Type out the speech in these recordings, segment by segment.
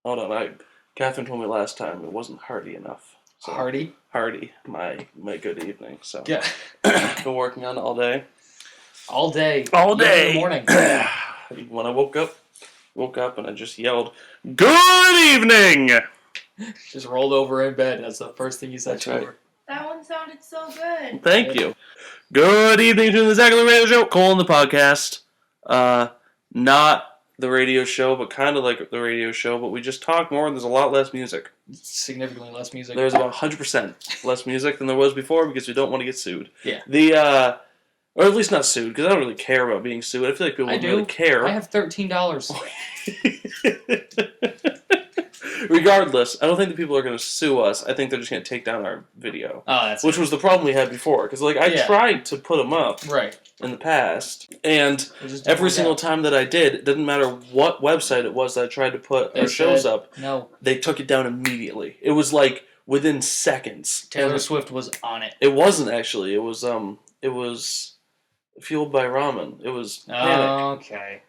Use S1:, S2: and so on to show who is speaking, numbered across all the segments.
S1: Hold on, Catherine told me last time it wasn't hearty enough. So
S2: Hardy?
S1: hearty, my good evening. So
S2: Yeah.
S1: been working on it all day.
S2: All day.
S1: All
S2: Even
S1: day.
S2: in the morning.
S1: When I woke up and I just yelled, "Good evening!"
S2: Just rolled over in bed. That's the first thing you said
S1: That's
S2: to
S1: right.
S2: her.
S3: That one sounded so good.
S1: Thank you. Good evening to the Zachary Radio Show, Cole the podcast. Not the radio show, but kind of like the radio show, but we just talk more and there's a lot less music.
S2: Significantly less music.
S1: There's about 100% less music than there was before because we don't want to get sued.
S2: Yeah.
S1: Or at least not sued, because I don't really care about being sued. I feel like people don't really care.
S2: I have $13.
S1: Regardless, I don't think the people are going to sue us. I think they're just going to take down our video.
S2: Oh, that's
S1: which was the problem we had before. Because I tried to put them up in the past, and every single time that I did, it didn't matter what website it was that I tried to put our shows up, they took it down immediately. It was like within seconds.
S2: Taylor Swift was on it.
S1: It wasn't actually. It was Fueled by Ramen. It was Panic.
S2: Okay.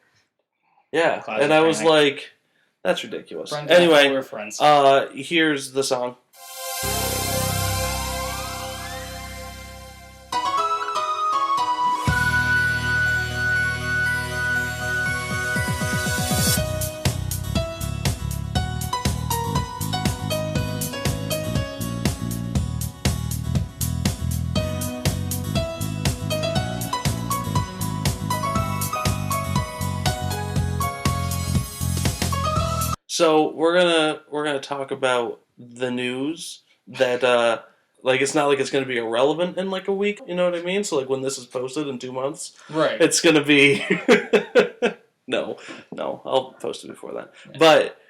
S1: Yeah,
S2: Classic
S1: and I was
S2: Panic.
S1: like, that's ridiculous.
S2: Friends
S1: anyway,
S2: we're friends.
S1: Here's the song. So we're gonna talk about the news that it's not like it's gonna be irrelevant in like a week. You know what I mean? So like when this is posted in 2 months, it's gonna be no, I'll post it before that. Yeah. But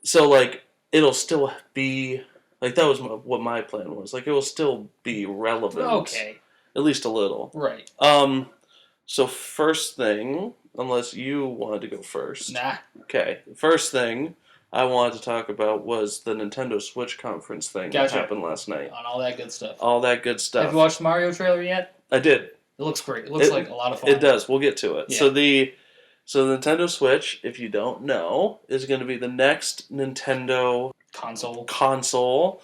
S1: so like it'll still be like that was what my plan was. Like it will still be relevant.
S2: Okay.
S1: At least a little.
S2: Right.
S1: So first thing, unless you wanted to go first.
S2: Nah.
S1: Okay. First thing I wanted to talk about was the Nintendo Switch conference thing that happened last night.
S2: On all that good stuff.
S1: All that good stuff.
S2: Have you watched the Mario trailer yet?
S1: I did.
S2: It looks great. It looks like a lot of fun.
S1: It does. We'll get to it.
S2: Yeah.
S1: So the Nintendo Switch, if you don't know, is going to be the next Nintendo console.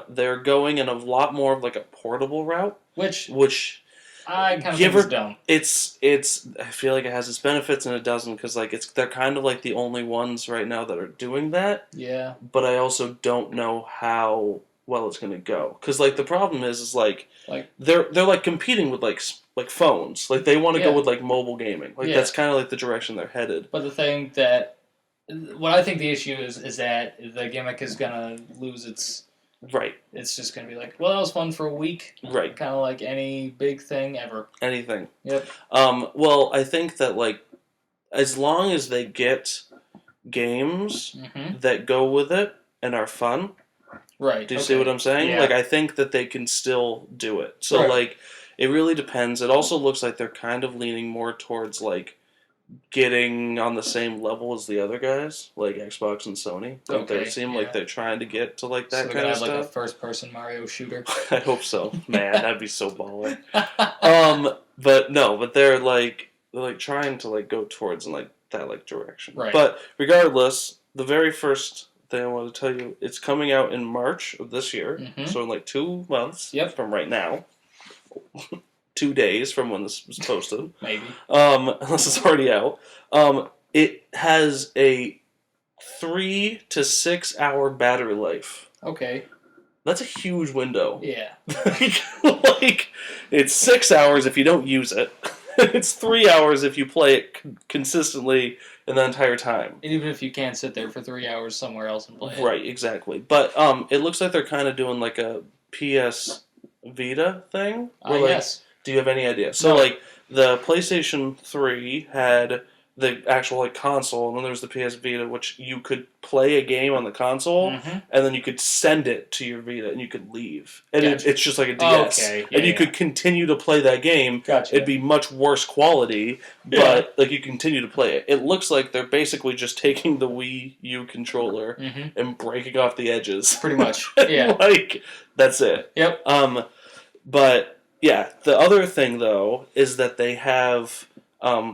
S1: They're going in a lot more of like a portable route, which
S2: I kind of think is dumb.
S1: It's. I feel like it has its benefits and it doesn't because like they're kind of like the only ones right now that are doing that.
S2: Yeah.
S1: But I also don't know how well it's gonna go because like the problem is like they're like competing with like phones. Like they want to go with like mobile gaming. Like that's kind of like the direction they're headed.
S2: But the thing that what I think the issue is that the gimmick is gonna lose its.
S1: Right.
S2: It's just going to be like, well, that was fun for a week.
S1: Right.
S2: Kind of like any big thing ever.
S1: Anything.
S2: Yep.
S1: Well, I think that, like, as long as they get games that go with it and are fun.
S2: Right.
S1: Do you see what I'm saying?
S2: Yeah.
S1: Like, I think that they can still do it. So, like, it really depends. It also looks like they're kind of leaning more towards, like, getting on the same level as the other guys, like Xbox and Sony. They seem like they're trying to get to like that kind of stuff.
S2: Like a first-person Mario shooter.
S1: I hope so. Man, that'd be so baller. But they're trying to like go towards in like that like direction.
S2: Right.
S1: But regardless, the very first thing I want to tell you, it's coming out in March of this year, so in like 2 months from right now. 2 days from when this was posted.
S2: Maybe.
S1: Unless it's already out. It has a 3 to 6 hour battery life.
S2: Okay.
S1: That's a huge window.
S2: Yeah.
S1: like, it's 6 hours if you don't use it. It's 3 hours if you play it consistently in the entire time.
S2: And even if you can't sit there for 3 hours somewhere else and play it.
S1: Right, exactly. But it looks like they're kind of doing like a PS Vita thing.
S2: Yes.
S1: Do you have any idea? So, like, the PlayStation 3 had the actual, like, console, and then there was the PS Vita, which you could play a game on the console, and then you could send it to your Vita, and you could leave. And it's just like a DS.
S2: Okay.
S1: And you could continue to play that game.
S2: Gotcha.
S1: It'd be much worse quality, but, like, you continue to play it. It looks like they're basically just taking the Wii U controller and breaking off the edges.
S2: Pretty much, yeah.
S1: Like, that's it.
S2: Yep.
S1: But... yeah, the other thing, though, is that they have,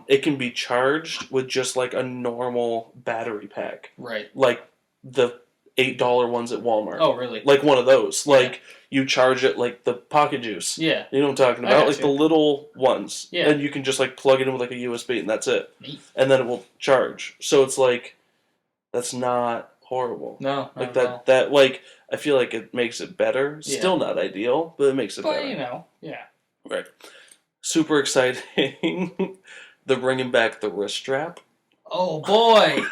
S1: it can be charged with just, like, a normal battery pack.
S2: Right.
S1: Like, the $8 ones at Walmart.
S2: Oh, really?
S1: Like one of those. Like, you charge it like the pocket juice.
S2: Yeah.
S1: You know what I'm talking about? Like the little ones.
S2: Yeah.
S1: And you can just like plug it in with like a USB and that's it.
S2: Neat.
S1: And then it will charge. So it's like, that's not horrible.
S2: No,
S1: like that like, I feel like it makes it better.
S2: Yeah.
S1: Still not ideal, but it makes it better.
S2: But, you know, yeah.
S1: Right. Super exciting. They're bringing back the wrist strap.
S2: Oh, boy!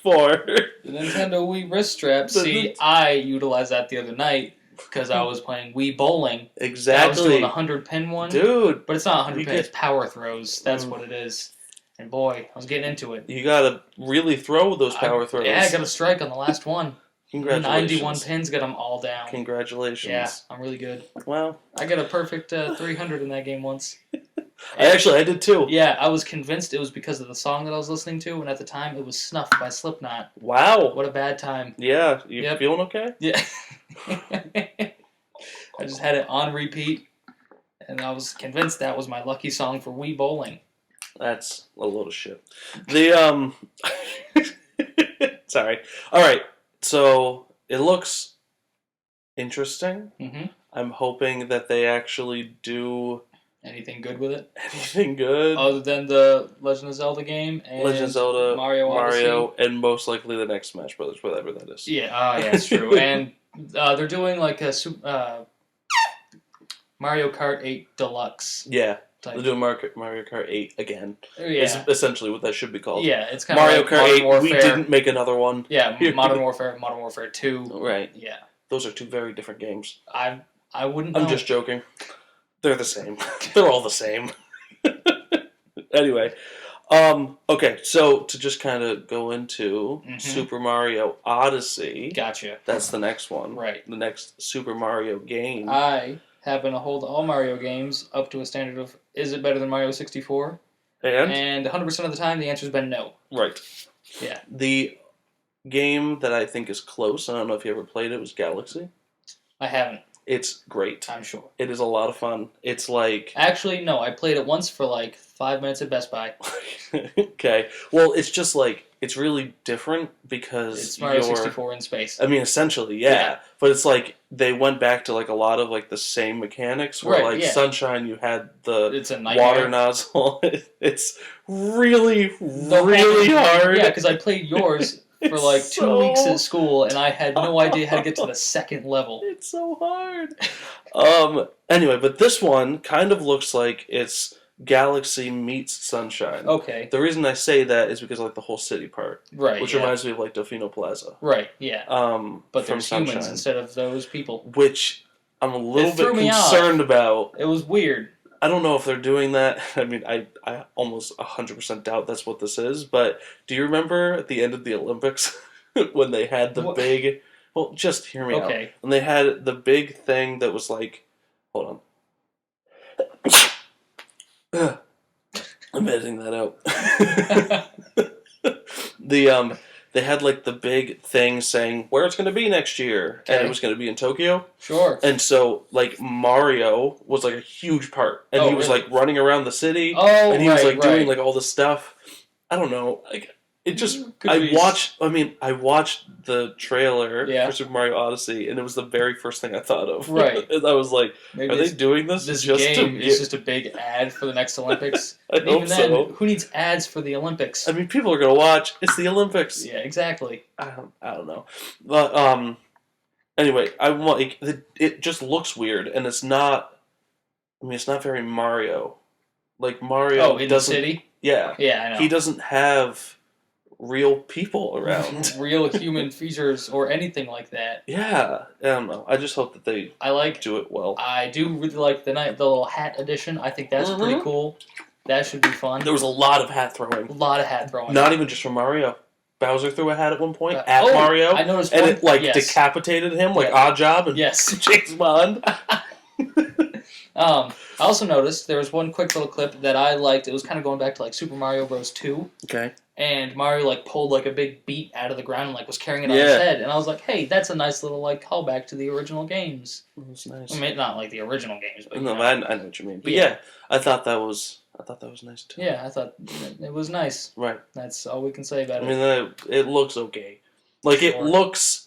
S1: For
S2: the Nintendo Wii wrist strap. See, I utilized that the other night because I was playing Wii Bowling.
S1: Exactly.
S2: I was doing the 100-pin one.
S1: Dude.
S2: But it's not 100 pin, it's power throws. That's what it is. And boy, I was getting into it.
S1: You gotta really throw those power throws.
S2: Yeah, I got a strike on the last one.
S1: Congratulations.
S2: 91 pins, got them all down.
S1: Congratulations.
S2: Yeah, I'm really good.
S1: Wow.
S2: I got a perfect 300 in that game once.
S1: I did too.
S2: Yeah, I was convinced it was because of the song that I was listening to, and at the time it was Snuff by Slipknot.
S1: Wow.
S2: What a bad time.
S1: Yeah, you feeling okay?
S2: Yeah. I just had it on repeat, and I was convinced that was my lucky song for Wii Bowling.
S1: That's a load of shit. The, sorry. Alright, so it looks interesting.
S2: Mm-hmm.
S1: I'm hoping that they actually do...
S2: Anything good with it?
S1: Anything good?
S2: Other than the Legend of Zelda game and
S1: Legend of Zelda,
S2: Mario Odyssey.
S1: and most likely the next Smash Brothers, whatever that is.
S2: Yeah, it's true. And they're doing like a Mario Kart 8 Deluxe.
S1: Yeah,
S2: type.
S1: they're doing Mario Kart 8 again.
S2: Yeah.
S1: Is essentially what that should be called.
S2: Yeah, it's kind
S1: Mario
S2: of like
S1: Kart 8,
S2: Warfare.
S1: we didn't make another one.
S2: Yeah, Modern Warfare 2.
S1: Right.
S2: Yeah.
S1: Those are two very different games.
S2: I wouldn't know.
S1: I'm just joking. They're the same. They're all the same. Anyway, okay, so to just kind of go into Super Mario Odyssey.
S2: Gotcha.
S1: That's the next one.
S2: Right.
S1: The next Super Mario game.
S2: I happen to hold all Mario games up to a standard of, is it better than Mario 64? And 100% of the time, the answer's been no.
S1: Right.
S2: Yeah.
S1: The game that I think is close, I don't know if you ever played it, was Galaxy.
S2: I haven't.
S1: It's great.
S2: I'm sure.
S1: It is a lot of fun. It's like...
S2: Actually, no. I played it once for like 5 minutes at Best Buy.
S1: Okay. Well, it's just like... It's really different because
S2: it's Mario 64 in space.
S1: I mean, essentially, yeah. But it's like they went back to like a lot of like the same mechanics. Where Sunshine, you had the water nozzle. It's really, really hard.
S2: Yeah, because I played yours... for like 2 weeks at school, and I had no idea how to get to the second level.
S1: It's so hard. Anyway, but this one kind of looks like it's Galaxy meets Sunshine.
S2: Okay.
S1: The reason I say that is because of like the whole city part.
S2: Right.
S1: Which reminds me of like Delfino Plaza.
S2: Right, yeah. But there's
S1: Sunshine,
S2: humans instead of those people.
S1: Which I'm a little bit concerned about.
S2: It was weird.
S1: I don't know if they're doing that. I mean, I almost 100% doubt that's what this is. But do you remember at the end of the Olympics when they had the big... Well, just hear me out. When they had the big thing that was like... Hold on. I'm editing that out. They had like the big thing saying where it's going to be next year, and it was going to be in Tokyo.
S2: Sure.
S1: And so like Mario was like a huge part, and he was like running around the city, and he was like doing like all this stuff. I don't know, like it just. I watched the trailer for Super Mario Odyssey, and it was the very first thing I thought of.
S2: Right.
S1: And I was like, are they doing this?
S2: This game is just a big ad for the next Olympics.
S1: I hope so.
S2: Who needs ads for the Olympics?
S1: I mean, people are gonna watch. It's the Olympics.
S2: Yeah, exactly.
S1: I don't know, but anyway, it just looks weird, and it's not. I mean, it's not very Mario. Like Mario.
S2: Oh, in the city.
S1: Yeah.
S2: Yeah, I know.
S1: He doesn't have real people around.
S2: Real human features or anything like that.
S1: Yeah. I don't know. I just hope that they do it well.
S2: I do really like the little hat edition. I think that's pretty cool. That should be fun.
S1: There was a lot of hat throwing. Not even just from Mario. Bowser threw a hat at one point at Mario.
S2: I noticed
S1: and it decapitated him like Oddjob and James Bond.
S2: I also noticed there was one quick little clip that I liked. It was kind of going back to like Super Mario Bros. 2.
S1: Okay.
S2: And Mario like pulled like a big beet out of the ground and like was carrying it on his head. And I was like, hey, that's a nice little like callback to the original games.
S1: That's nice.
S2: I mean, not like the original games, but
S1: no, I know what you mean. But yeah, I thought that was nice too.
S2: Yeah, I thought it was nice.
S1: Right.
S2: That's all we can say about it.
S1: I mean, it looks okay. Like, it looks...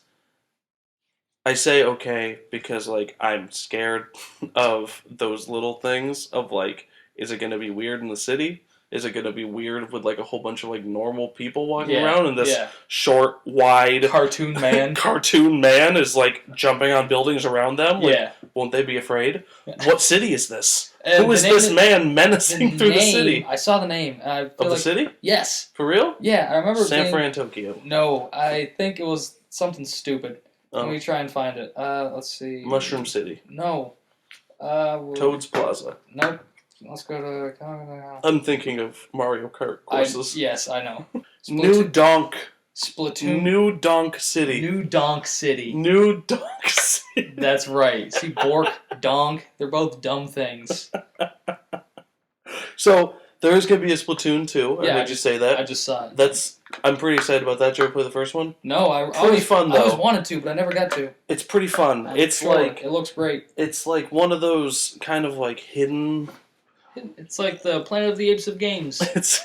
S1: I say okay because, like, I'm scared of those little things of, like, is it going to be weird in the city? Is it going to be weird with, like, a whole bunch of, like, normal people walking around and this short, wide...
S2: Cartoon man.
S1: Cartoon man is, like, jumping on buildings around them? Like, won't they be afraid? What city is this? Who is this man menacing through the city?
S2: I saw the name.
S1: Of the city?
S2: Yes.
S1: For real?
S2: Yeah, I remember
S1: San Fran, Tokyo.
S2: No, I think it was something stupid. Let me try and find it. Let's see.
S1: Mushroom City.
S2: No.
S1: Toad's Plaza.
S2: Nope. Let's go to...
S1: I'm thinking of Mario Kart courses.
S2: Yes, I know.
S1: New Donk.
S2: Splatoon.
S1: New Donk City.
S2: New Donk City.
S1: New Donk City.
S2: That's right. See, Bork, Donk, they're both dumb things.
S1: So, there is going to be a Splatoon 2. I heard you say that.
S2: I just saw it.
S1: I'm pretty excited about that. Did you ever play the first one?
S2: No,
S1: pretty fun though.
S2: I always wanted to, but I never got to.
S1: It's pretty fun.
S2: It looks great.
S1: It's like one of those kind of like hidden.
S2: It's like the Planet of the Apes of games.
S1: It's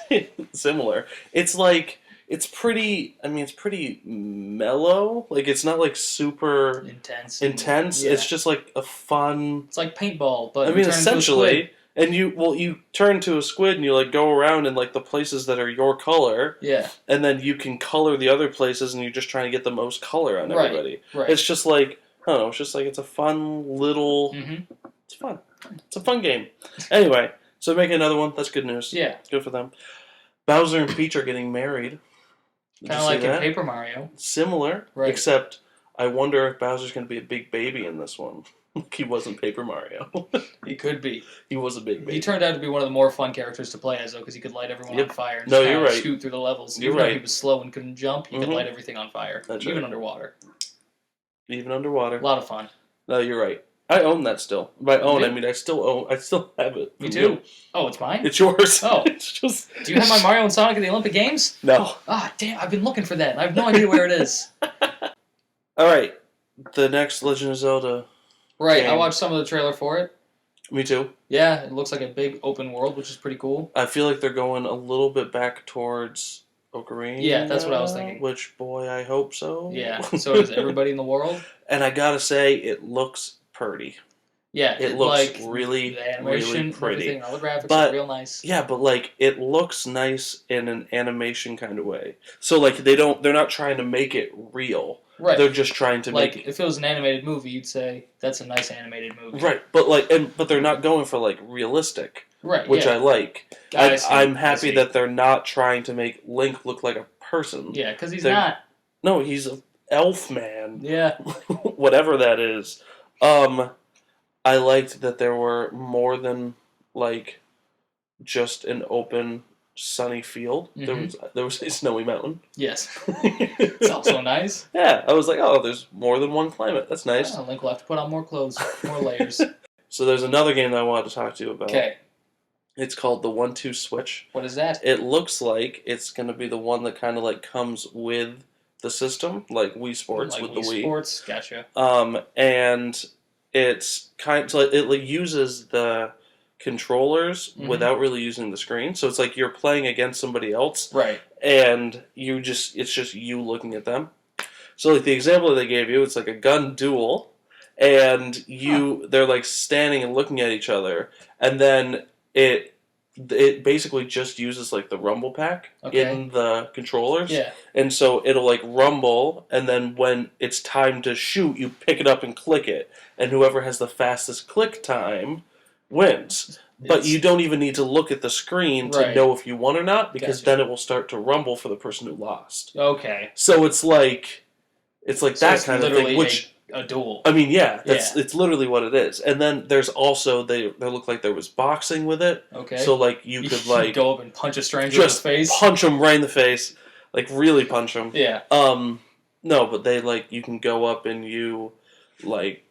S1: similar. It's like it's pretty. I mean, it's pretty mellow. Like it's not like super
S2: intense.
S1: Yeah. It's just like a fun.
S2: It's like paintball, but
S1: I mean, essentially. And you turn to a squid and you like go around in like the places that are your color.
S2: Yeah. And
S1: then you can color the other places and you're just trying to get the most color on everybody.
S2: Right.
S1: It's just like, I don't know, it's just like it's a fun little it's fun. It's a fun game. Anyway, so making another one, that's good news.
S2: Yeah.
S1: Good for them. Bowser and Peach are getting married.
S2: Kind of like in Paper Mario.
S1: Similar. Right. Except I wonder if Bowser's gonna be a big baby in this one. He wasn't Paper Mario.
S2: He could be.
S1: He was a big baby.
S2: He turned out to be one of the more fun characters to play as, though, because he could light everyone on fire and
S1: you're right.
S2: shoot through the levels.
S1: You're
S2: Even
S1: right.
S2: though he was slow and couldn't jump, he could light everything on fire.
S1: That's
S2: even
S1: right.
S2: underwater.
S1: Even underwater.
S2: A lot of fun.
S1: No, you're right. I own that still. By own, I mean I still have it.
S2: Me too. Oh, it's mine?
S1: It's yours.
S2: Oh.
S1: It's just...
S2: Do you have my Mario and Sonic at the Olympic Games?
S1: No.
S2: Ah, damn, I've been looking for that, and I have no idea where it is.
S1: Alright. The next Legend of Zelda
S2: Right,
S1: game.
S2: I watched some of the trailer for it.
S1: Me too.
S2: Yeah, it looks like a big open world, which is pretty cool.
S1: I feel like they're going a little bit back towards Ocarina.
S2: Yeah, that's what I was thinking.
S1: Which, boy, I hope so.
S2: Yeah, so does everybody in the world.
S1: And I gotta say, it looks pretty.
S2: Yeah,
S1: it looks really,
S2: the animation,
S1: really pretty.
S2: All the graphics are real nice.
S1: Yeah, but like it looks nice in an animation kind of way. So like they're not trying to make it real.
S2: Right.
S1: They're just trying to make
S2: if it was an animated movie, you'd say that's a nice animated movie.
S1: Right, but they're not going for like realistic.
S2: Right.
S1: Which I like. I'm happy
S2: that
S1: that they're not trying to make Link look like a person.
S2: Yeah, because he's not.
S1: No, he's an elf man.
S2: Yeah.
S1: Whatever that is. I liked that there were more than like just an open sunny field.
S2: Mm-hmm.
S1: There was a snowy mountain.
S2: Yes. It's also nice.
S1: Yeah, I was like, oh, there's more than one climate. That's nice.
S2: Yeah, Link will have to put on more clothes, more layers.
S1: So there's another game that I wanted to talk to you about.
S2: Okay.
S1: It's called the 1-2 Switch.
S2: What is that?
S1: It looks like it's going to be the one that kind of like comes with the system, like Wii Sports with the Wii.
S2: Sports, gotcha.
S1: And it's it uses the controllers without really using the screen, so it's like you're playing against somebody else,
S2: right?
S1: And it's just you looking at them. So like the example that they gave you, it's like a gun duel, and they're like standing and looking at each other, and then it basically just uses like the rumble pack in the controllers.
S2: Yeah. And
S1: so it'll like rumble, and then when it's time to shoot, you pick it up and click it. And whoever has the fastest click time wins. But you don't even need to look at the screen to know if you won or not, because then it will start to rumble for the person who lost.
S2: Okay.
S1: So it's like that kind of thing, which
S2: a duel.
S1: I mean, it's literally what it is. And then there's also they look like there was boxing with it.
S2: Okay.
S1: So like you could like
S2: go up and punch a stranger in the face.
S1: Punch him right in the face, like really punch him.
S2: Yeah.
S1: No, but they like you can go up and you like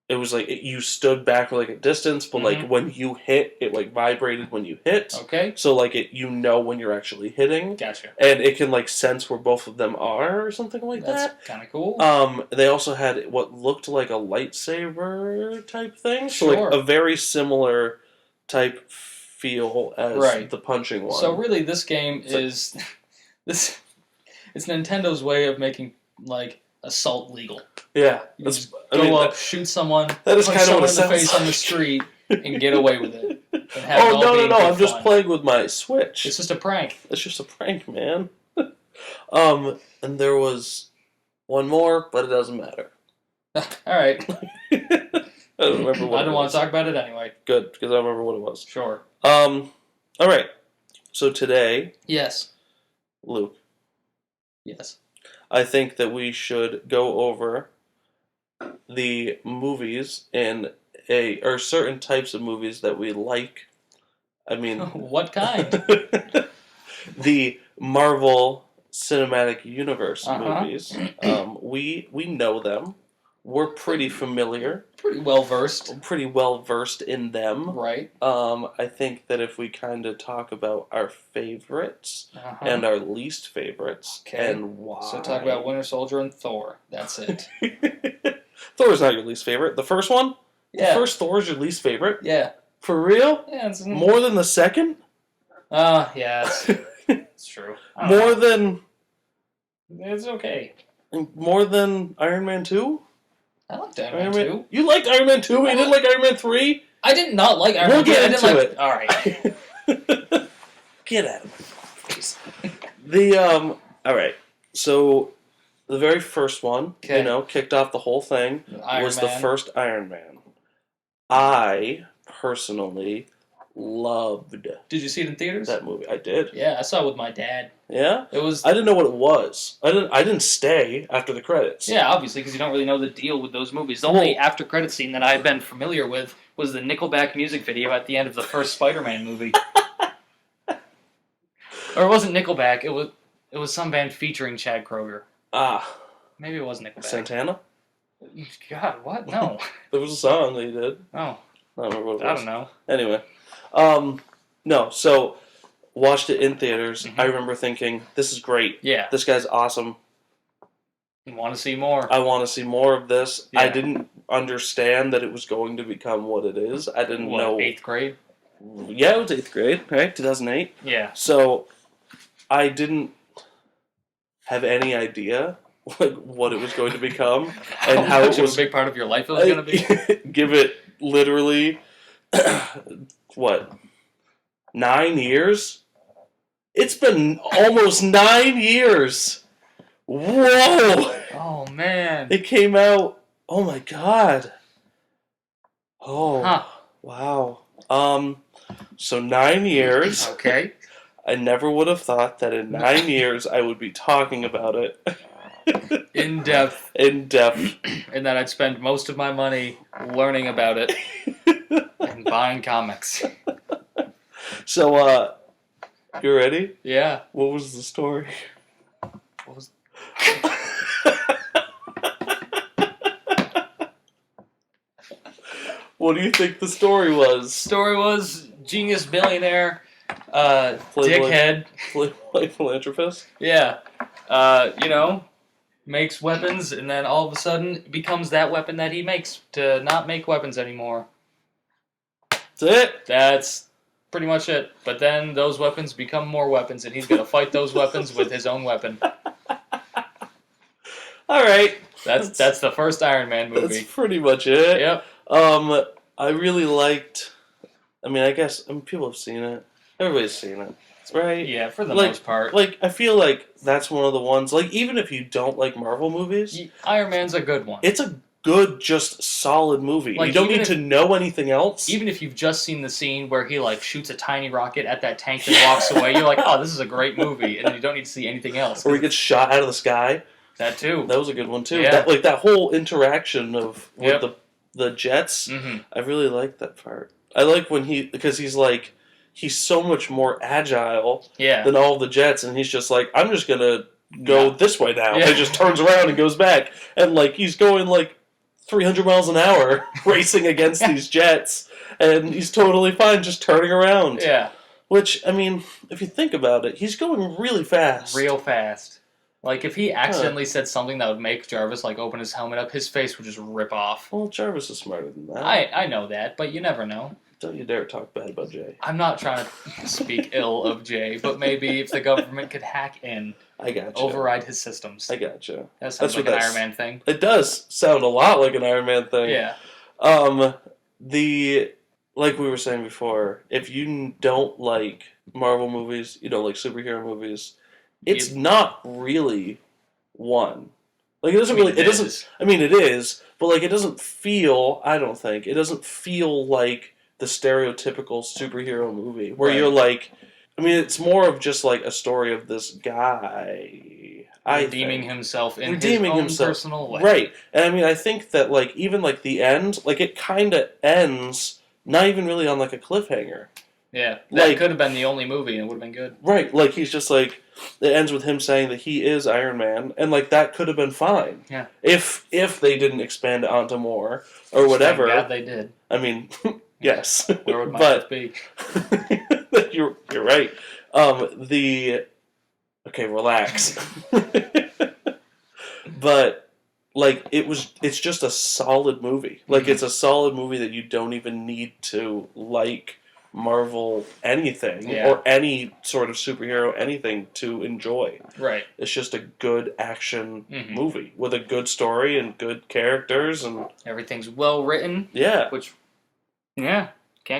S1: it was like you stood back for like a distance, but like when you hit, it like vibrated when you hit.
S2: Okay.
S1: So like when you're actually hitting.
S2: Gotcha.
S1: And it can like sense where both of them are or something like that.
S2: That's kind of cool.
S1: They also had what looked like a lightsaber type thing. So
S2: Sure.
S1: like a very similar type feel as the punching one.
S2: So really, this game is it's Nintendo's way of making like assault legal.
S1: Yeah,
S2: you just go up, shoot someone,
S1: that is
S2: punch
S1: kind of
S2: someone
S1: what
S2: in the face
S1: like.
S2: on the street, and get away with it. And have
S1: oh no! I'm
S2: fun.
S1: just playing with my Switch.
S2: It's just a prank.
S1: It's just a prank, man. And there was one more, but it doesn't matter.
S2: All right.
S1: I don't remember what
S2: I don't want to talk about it anyway.
S1: Good, because I don't remember what it was.
S2: Sure.
S1: All right. So today...
S2: Yes.
S1: Luke.
S2: Yes.
S1: I think that we should go over the movies or certain types of movies that we like. I mean...
S2: What kind?
S1: The Marvel Cinematic Universe movies. We know them. We're pretty familiar.
S2: Pretty well versed.
S1: Pretty well versed in them.
S2: Right.
S1: I think that if we kind of talk about our favorites and our least favorites and why.
S2: So talk about Winter Soldier and Thor. That's it.
S1: Thor's not your least favorite. The first one?
S2: Yeah.
S1: The first Thor is your least favorite?
S2: Yeah.
S1: For real?
S2: Yeah. It's...
S1: More than the second?
S2: Yeah. It's true.
S1: More than...
S2: It's okay.
S1: More than Iron Man 2?
S2: I liked Iron Man 2.
S1: You liked Iron Man 2? You didn't like Iron Man 3?
S2: I did not like Iron Man 2.
S1: We'll get into it.
S2: All right.
S1: Get out of my face. All right. So, the very first one, kicked off the whole thing, was the first Iron Man. I, personally, loved.
S2: Did you see it in theaters?
S1: That movie. I did.
S2: Yeah, I saw it with my dad.
S1: Yeah?
S2: It was...
S1: I didn't know what it was. I didn't stay after the credits.
S2: Yeah, obviously, because you don't really know the deal with those movies. The only after credit scene that I had been familiar with was the Nickelback music video at the end of the first Spider-Man movie. Or it wasn't Nickelback, it was some band featuring Chad Kroeger. Maybe it was Nickelback.
S1: Santana?
S2: God, what? No.
S1: There was a song that he did.
S2: Oh.
S1: I don't remember what it was.
S2: I don't know.
S1: Anyway. No, so... Watched it in theaters. I remember thinking, this is great.
S2: Yeah.
S1: This guy's awesome.
S2: I want to see more.
S1: I want to see more of this.
S2: Yeah.
S1: I didn't understand that it was going to become what it is. I didn't know.
S2: 8th grade?
S1: Yeah, it was 8th grade, right? 2008.
S2: Yeah.
S1: So, I didn't have any idea what it was going to become. And how it was
S2: a big part of your life it was going to be?
S1: Give it literally, 9 years? It's been almost 9 years. Whoa!
S2: Oh, man.
S1: It came out... Oh, my God. Oh. Wow. So 9 years.
S2: Okay.
S1: I never would have thought that in 9 years I would be talking about it.
S2: In depth.
S1: In depth.
S2: And that I'd spend most of my money learning about it. And buying comics.
S1: So, you ready?
S2: Yeah.
S1: What was the story?
S2: What was...
S1: What do you think the story was?
S2: Story was genius billionaire, dickhead.
S1: Playboy philanthropist?
S2: Yeah. Makes weapons and then all of a sudden becomes that weapon that he makes to not make weapons anymore.
S1: That's it?
S2: That's... pretty much it. But then those weapons become more weapons, and he's going to fight those weapons with his own weapon.
S1: All right.
S2: That's the first Iron Man movie.
S1: That's pretty much it.
S2: Yep.
S1: I really liked... I guess people have seen it. Everybody's seen it. Right?
S2: Yeah, for the most part.
S1: I feel like that's one of the ones... even if you don't like Marvel movies...
S2: Iron Man's a good one.
S1: It's a good, just solid movie. You don't need to know anything else.
S2: Even if you've just seen the scene where he shoots a tiny rocket at that tank and walks away, you're like, oh, this is a great movie, and then you don't need to see anything else.
S1: Or he gets shot out of the sky.
S2: That too.
S1: That was a good one too.
S2: Yeah.
S1: That whole interaction with the jets.
S2: Mm-hmm.
S1: I really like that part. I like when because he's so much more agile than all the jets, and he's just like, I'm just gonna go this way now.
S2: Yeah.
S1: And just turns around and goes back, and he's going 300 miles an hour racing against these jets, and he's totally fine just turning around.
S2: Yeah.
S1: Which, if you think about it, he's going really fast.
S2: Real fast. If he accidentally said something that would make Jarvis, open his helmet up, his face would just rip off.
S1: Well, Jarvis is smarter than that.
S2: I know that, but you never know.
S1: Don't you dare talk bad about Jay.
S2: I'm not trying to speak ill of Jay, but maybe if the government could hack in.
S1: I gotcha.
S2: Override his systems.
S1: I gotcha.
S2: That sounds like an Iron Man thing.
S1: It does sound a lot like an Iron Man thing.
S2: Yeah.
S1: Like we were saying before, if you don't like Marvel movies, you don't like superhero movies, it's not really one. Like, it doesn't really... It doesn't... I mean, it is, but, like, it doesn't feel... I don't think. It doesn't feel like the stereotypical superhero movie, where you're like... I mean, it's more of just, like, a story of this guy...
S2: Redeeming himself in his own personal way.
S1: Right. And, I mean, I think that, like, even, like, the end... Like, it kind of ends not even really on, like, a cliffhanger.
S2: Yeah. That could have been the only movie, and it would have been good.
S1: Right. Like, he's just, like... It ends with him saying that he is Iron Man, and like that could have been fine.
S2: Yeah.
S1: If they didn't expand it onto more or whatever.
S2: Thank God they did.
S1: I mean, yes.
S2: Where would my be?
S1: You're right. Okay, relax. But like it's just a solid movie. Like it's a solid movie that you don't even need to like Marvel anything or any sort of superhero anything to enjoy.
S2: Right.
S1: It's just a good action movie with a good story and good characters and
S2: everything's well written.
S1: Yeah.
S2: Which can't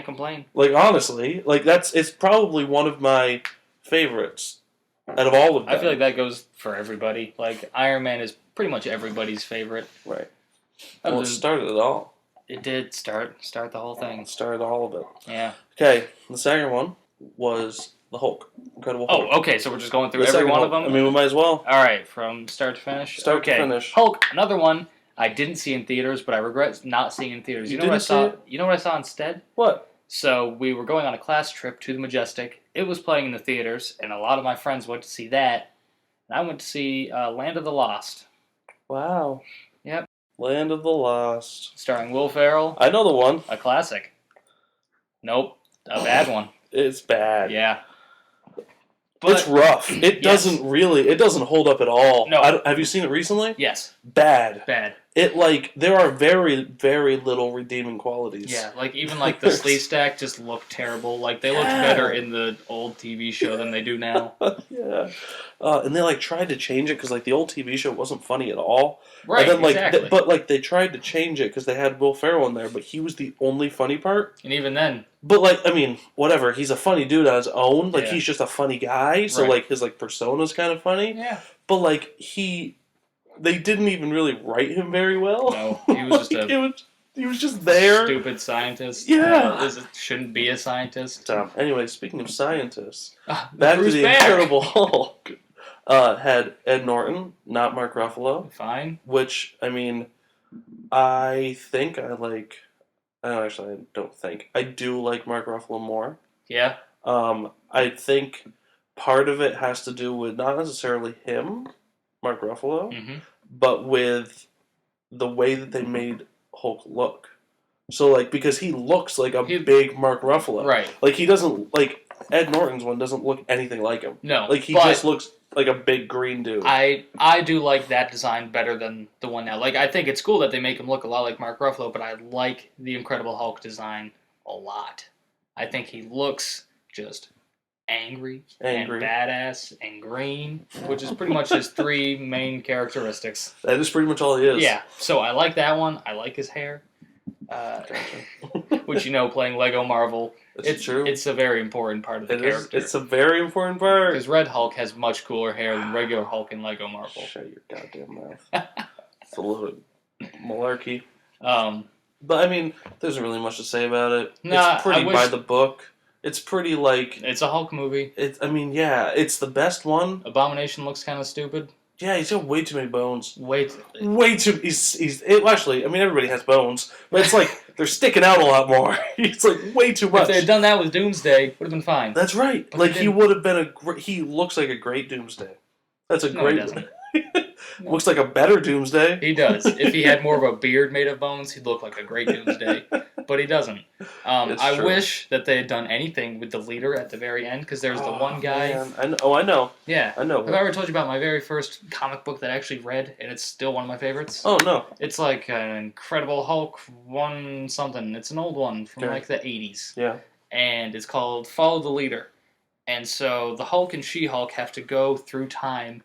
S2: complain.
S1: Like honestly, like it's probably one of my favorites out of all of them.
S2: I feel like that goes for everybody. Like Iron Man is pretty much everybody's favorite.
S1: Right. Well, it started it all.
S2: It did start the whole thing.
S1: It started all of it.
S2: Yeah.
S1: Okay, the second one was the Hulk. Incredible Hulk.
S2: Oh, okay, so we're just going through every one of them?
S1: I mean, we might as well.
S2: Alright, from start to finish?
S1: Start to finish.
S2: Hulk, another one I didn't see in theaters, but I regret not seeing in theaters. You know what I saw? You know what I saw instead?
S1: What?
S2: So, we were going on a class trip to the Majestic. It was playing in the theaters, and a lot of my friends went to see that. And I went to see Land of the Lost.
S1: Wow.
S2: Yep.
S1: Land of the Lost.
S2: Starring Will Ferrell.
S1: I know the one.
S2: A classic. Nope. A bad one.
S1: It's bad.
S2: Yeah.
S1: But it's rough. It doesn't hold up at all.
S2: No.
S1: Have you seen it recently?
S2: Yes.
S1: Bad.
S2: It,
S1: like, there are very, very little redeeming qualities.
S2: Yeah, like, even, like, the sleeve stack just looked terrible. Like, they looked better in the old TV show than they do now.
S1: Yeah. And they, like, tried to change it because, like, the old TV show wasn't funny at all.
S2: Right,
S1: and then, like,
S2: exactly.
S1: But, like, they tried to change it because they had Will Ferrell in there, but he was the only funny part.
S2: And even then...
S1: But, like, I mean, whatever. He's a funny dude on his own. Like, he's just a funny guy. So, like, his, like, persona's kind of funny.
S2: Yeah.
S1: But, like, they didn't even really write him very well.
S2: No, he was just
S1: he was just there.
S2: Stupid scientist.
S1: Yeah.
S2: Shouldn't be a scientist.
S1: Anyway, speaking of scientists, back to the Incredible Hulk. Had Ed Norton, not Mark Ruffalo.
S2: Fine.
S1: Which, I mean, I think I like... Actually, I don't think. I do like Mark Ruffalo more.
S2: Yeah.
S1: I think part of it has to do with not necessarily him, Mark Ruffalo, but with the way that they made Hulk look. So, like, because he looks like a big Mark Ruffalo.
S2: Right.
S1: Like, he doesn't, like, Ed Norton's one doesn't look anything like him.
S2: No.
S1: Like, he just looks like a big green dude.
S2: I do like that design better than the one now. Like, I think it's cool that they make him look a lot like Mark Ruffalo, but I like the Incredible Hulk design a lot. I think he looks just angry. And badass and green, which is pretty much his three main characteristics.
S1: That is pretty much all he is.
S2: Yeah, so I like that one. I like his hair. Which, playing Lego Marvel, it's true. It's a very important part of the character.
S1: It's a very important part.
S2: Because Red Hulk has much cooler hair than regular Hulk in Lego Marvel.
S1: Shut your goddamn mouth. It's a little malarkey.
S2: But
S1: I mean, there isn't really much to say about it.
S2: Nah,
S1: it's pretty by the book. It's pretty like...
S2: It's a Hulk movie.
S1: It's the best one.
S2: Abomination looks kind of stupid.
S1: Yeah, he's got way too many bones.
S2: Way
S1: too... Actually, I mean, everybody has bones. But it's like, they're sticking out a lot more. It's like, way too much.
S2: If they had done that with Doomsday, would have been fine.
S1: That's right. But like, he would have been he looks like a great Doomsday. That's a great...
S2: He doesn't.
S1: Looks like a better Doomsday.
S2: He does. If he had more of a beard made of bones, he'd look like a great Doomsday. But he doesn't. I wish that they had done anything with the leader at the very end, because there's the one guy...
S1: Man. I know.
S2: Yeah.
S1: I know.
S2: Have I ever told you about my very first comic book that I actually read, and it's still one of my favorites?
S1: Oh, no.
S2: It's like an Incredible Hulk one something. It's an old one from like the 80s.
S1: Yeah.
S2: And it's called Follow the Leader. And so the Hulk and She-Hulk have to go through time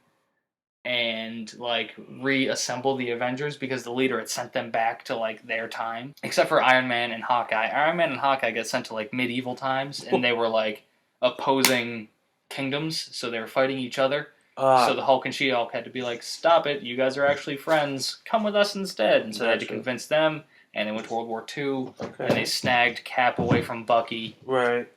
S2: and like reassemble the Avengers because the leader had sent them back to like their time. Except for Iron Man and Hawkeye. Iron Man and Hawkeye get sent to like medieval times, and they were like opposing kingdoms, so they were fighting each other. So the Hulk and She-Hulk had to be like, stop it, you guys are actually friends, come with us instead. And so they had to convince them, and they went to World War II, and they snagged Cap away from Bucky,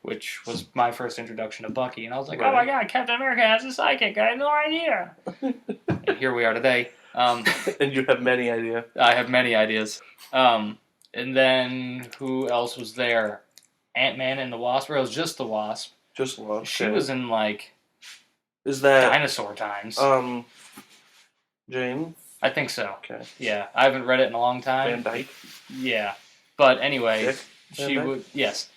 S2: which was my first introduction to Bucky. And I was like, oh my god, Captain America has a sidekick, I had no idea. And here we are today.
S1: And you have many ideas.
S2: I have many ideas. And then, who else was there? Ant-Man and the Wasp, or it was just the Wasp.
S1: Just the Wasp.
S2: She was in, like...
S1: Is that...
S2: Dinosaur times.
S1: Jane?
S2: I think so.
S1: Okay.
S2: Yeah, I haven't read it in a long time.
S1: Van Dyke?
S2: Yeah. But anyway,
S1: she
S2: would... Yes.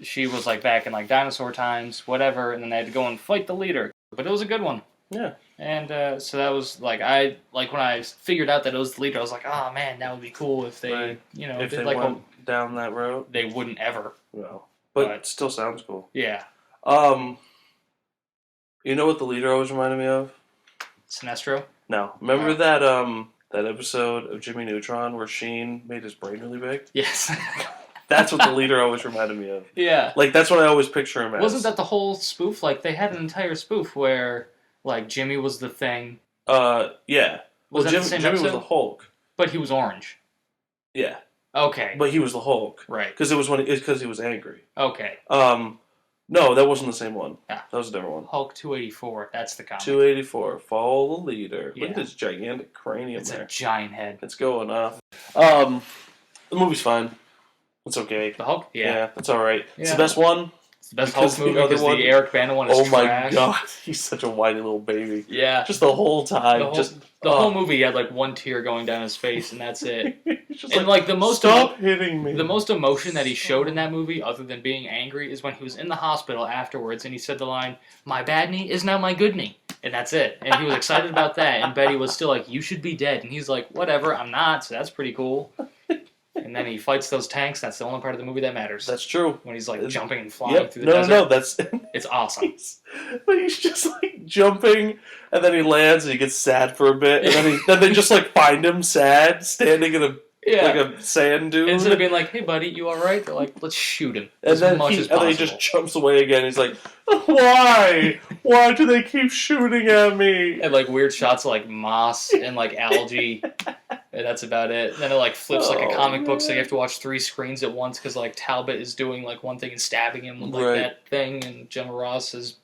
S2: She was, like, back in, like, dinosaur times, whatever, and then they had to go and fight the leader. But it was a good one.
S1: Yeah.
S2: And so that was, like, when I figured out that it was the leader, I was like, oh, man, that would be cool if they,
S1: if
S2: did,
S1: they
S2: like,
S1: went down that road.
S2: They wouldn't ever.
S1: No. But it still sounds cool.
S2: Yeah.
S1: You know what the leader always reminded me of?
S2: Sinestro?
S1: No. Remember that episode of Jimmy Neutron where Sheen made his brain really big?
S2: Yes.
S1: That's what the leader always reminded me of.
S2: Yeah.
S1: Like, that's what I always picture him as.
S2: Wasn't that the whole spoof? Like, they had an entire spoof where, like, Jimmy was the thing.
S1: Yeah.
S2: Was that the same
S1: Jimmy
S2: episode?
S1: was the Hulk.
S2: But he was orange.
S1: Yeah.
S2: Okay.
S1: But he was the Hulk.
S2: Right.
S1: Because he was angry.
S2: Okay.
S1: No, that wasn't the same one.
S2: Ah.
S1: That was a different one.
S2: Hulk 284. That's the comic.
S1: 284. Follow the leader.
S2: Yeah.
S1: Look at this gigantic cranium
S2: It's
S1: there.
S2: a giant head.
S1: It's going off. The movie's fine. It's okay.
S2: The Hulk? Yeah.
S1: It's alright.
S2: Yeah.
S1: It's the best one.
S2: It's the best Hulk movie because the Eric Bana one is trash.
S1: Oh my god. He's such a whiny little baby.
S2: Yeah.
S1: Just the whole time.
S2: The whole movie he had like one tear going down his face and that's it.
S1: Just
S2: and like the most
S1: stop hitting me.
S2: The most emotion that he showed in that movie, other than being angry, is when he was in the hospital afterwards and he said the line, "My bad knee is now my good knee." And that's it. And he was excited about that. And Betty was still like, "You should be dead." And he's like, "Whatever, I'm not." So that's pretty cool. And then he fights those tanks. That's the only part of the movie that matters.
S1: That's true.
S2: When he's like jumping and flying through the desert.
S1: No, that's...
S2: It's awesome.
S1: But he's just like jumping, and then he lands, and he gets sad for a bit, and then they just like find him sad, standing in like a sand dune.
S2: Instead of being like, "Hey buddy, you alright?" They're like, "Let's shoot him."
S1: And then he just jumps away again. He's like, "Why? Why do they keep shooting at me?"
S2: And like weird shots of like moss and like algae. And that's about it. And then it like flips like a comic book, so you have to watch 3 screens at once because like Talbot is doing like one thing and stabbing him with like that thing, and Gemma Ross is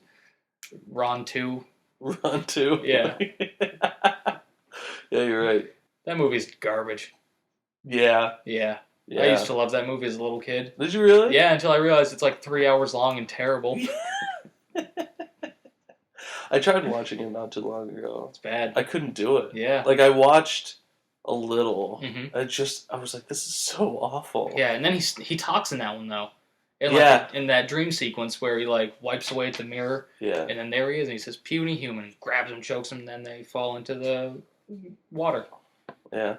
S2: Ron 2.
S1: Ron 2?
S2: Yeah.
S1: Yeah, you're right.
S2: That movie's garbage.
S1: Yeah.
S2: I used to love that movie as a little kid.
S1: Did you really?
S2: Yeah, until I realized it's like 3 hours long and terrible.
S1: I tried watching it not too long ago.
S2: It's bad.
S1: I couldn't do it.
S2: Yeah.
S1: Like, I watched a little.
S2: Mm-hmm.
S1: I was like, this is so awful.
S2: Yeah, and then he talks in that one, though. In that dream sequence where he, like, wipes away at the mirror.
S1: Yeah.
S2: And then there he is, and he says, "Puny human," grabs him, chokes him, and then they fall into the water.
S1: Yeah.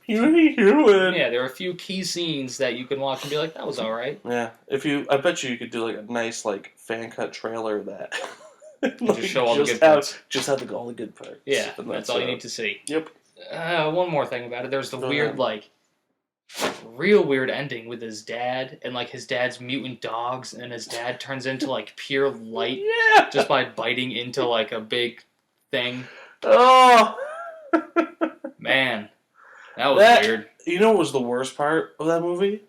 S2: Puny
S1: human.
S2: Yeah, there are a few key scenes that you can watch and be like, that was alright.
S1: Yeah. I bet you could do, like, a nice, like, fan-cut trailer of that.
S2: Like, just show all the good parts.
S1: Just have all the good parts.
S2: Yeah, that's all you need to see.
S1: Yep.
S2: One more thing about it. There's the weird, like, real weird ending with his dad, and, like, his dad's mutant dogs, and his dad turns into, like, pure light just by biting into, like, a big thing.
S1: Oh!
S2: Man. That was weird.
S1: You know what was the worst part of that movie?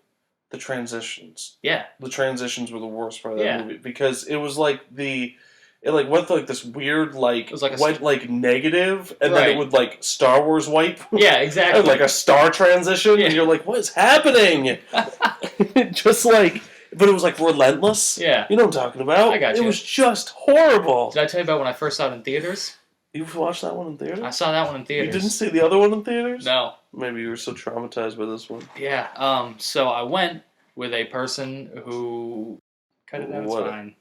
S1: The transitions.
S2: Yeah.
S1: The transitions were the worst part of that movie, because it was, like, it like went through like this weird like, negative, and then it would like Star Wars wipe.
S2: Yeah, exactly.
S1: And like a star transition, and you're like, what is happening? Just like, but it was like relentless.
S2: Yeah,
S1: you know what I'm talking about.
S2: I got you.
S1: It was just horrible.
S2: Did I tell you about when I first saw it in theaters?
S1: You watched that one in theaters?
S2: I saw that one in theaters.
S1: You didn't see the other one in theaters?
S2: No.
S1: Maybe you were so traumatized by this one.
S2: Yeah. So I went with a person who cut it out. It's fine.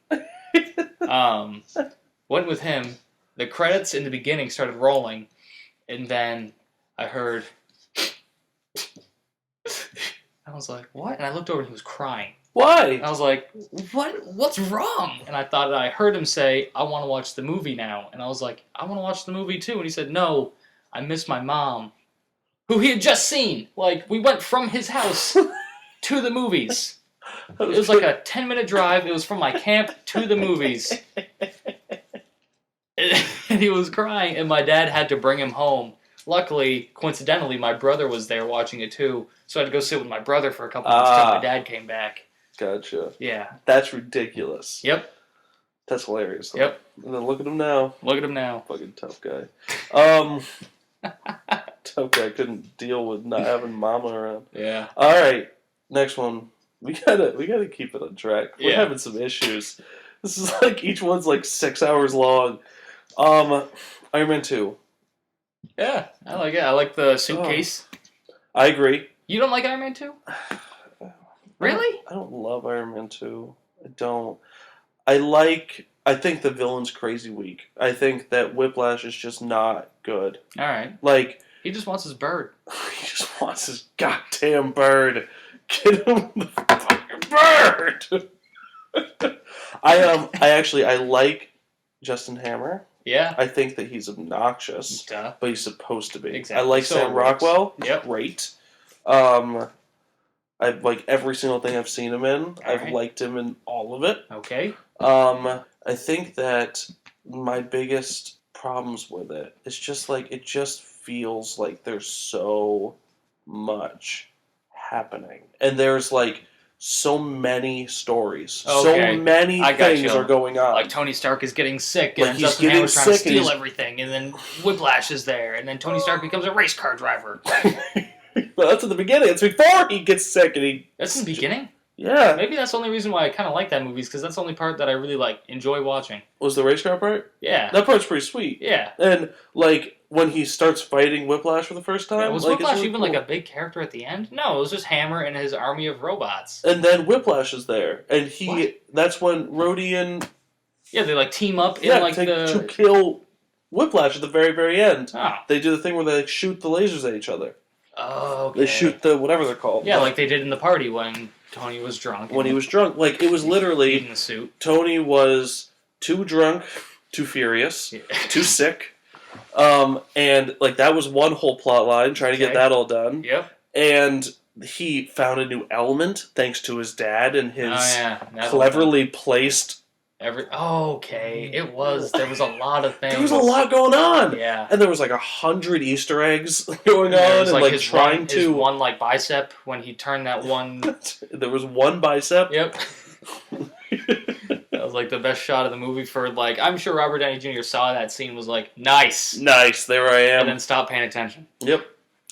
S2: Went with him. The credits in the beginning started rolling, and then I heard. I was like, "What?" And I looked over, and he was crying.
S1: Why?
S2: I was like, what's wrong? And I heard him say, I want to watch the movie now. And I was like, I want to watch the movie too. And he said, no, I miss my mom, who he had just seen. Like, we went from his house to the movies. It was like a 10-minute drive. It was from my camp to the movies. And he was crying, and my dad had to bring him home. Luckily, coincidentally, my brother was there watching it too, so I had to go sit with my brother for a couple minutes until my dad came back.
S1: Gotcha.
S2: Yeah.
S1: That's ridiculous.
S2: Yep.
S1: That's hilarious. Though.
S2: Yep.
S1: And then look at him now.
S2: Look at him now.
S1: Fucking tough guy. Tough guy couldn't deal with not having mama around.
S2: Yeah.
S1: All right, next one. We gotta keep it on track. We're having some issues. This is like each one's like 6 hours long. Iron Man 2.
S2: Yeah, I like it. I like the suitcase.
S1: I agree.
S2: You don't like Iron Man 2? Really?
S1: I don't love Iron Man 2. I don't. I think the villain's crazy weak. I think that Whiplash is just not good.
S2: Alright.
S1: Like,
S2: he just wants his bird.
S1: He just wants his goddamn bird. Get him the fucking bird! I like Justin Hammer.
S2: Yeah.
S1: I think that he's obnoxious.
S2: Duh.
S1: But he's supposed to be.
S2: Exactly.
S1: I like
S2: So
S1: Sam Rockwell.
S2: Yep.
S1: Great. I like every single thing I've seen him in. I've liked him in all of it.
S2: Okay.
S1: I think that my biggest problems with it is just like it just feels like there's so much happening. And there's like so many stories.
S2: Okay.
S1: So many things are going on.
S2: Like Tony Stark is getting sick,
S1: Like
S2: and
S1: he's
S2: Justin
S1: getting
S2: Hammer's trying to
S1: sick and
S2: steal
S1: he's-
S2: everything, and then Whiplash is there, and then Tony Stark becomes a race car driver.
S1: Well, that's at the beginning. It's before he gets sick and he...
S2: That's in the beginning?
S1: Yeah.
S2: Maybe that's the only reason why I kind of like that movie, is because that's the only part that I really like enjoy watching.
S1: Was the race car part?
S2: Yeah.
S1: That part's pretty sweet.
S2: Yeah.
S1: And, like, when he starts fighting Whiplash for the first time...
S2: Was
S1: like,
S2: Whiplash
S1: really
S2: even
S1: cool.
S2: like a big character at the end? No, it was just Hammer and his army of robots.
S1: And then Whiplash is there. And he...
S2: What?
S1: That's when Rhodey and...
S2: Yeah, they like team up in like
S1: to kill Whiplash at the very, very end.
S2: Oh.
S1: They do the thing where they like, shoot the lasers at each other.
S2: Oh, okay.
S1: They shoot the... whatever they're called.
S2: Yeah, like they did in the party when Tony was drunk.
S1: When he was drunk. Like, it was literally...
S2: Eating the suit.
S1: Tony was too drunk, too furious, too sick. And, like, that was one whole plot line, trying to get that all done.
S2: Yep.
S1: And he found a new element, thanks to his dad and his
S2: That
S1: cleverly placed...
S2: Okay, it was. There was a lot of things.
S1: There was a lot going on!
S2: Yeah.
S1: And there was, like, 100 Easter eggs going on,
S2: There was,
S1: and, like,
S2: his
S1: trying to...
S2: His one, like, bicep, when he turned that one...
S1: There was one bicep.
S2: Yep. That was, like, the best shot of the movie for, like... I'm sure Robert Downey Jr. saw that scene, was like, nice!
S1: Nice, there I am.
S2: And then stopped paying attention.
S1: Yep.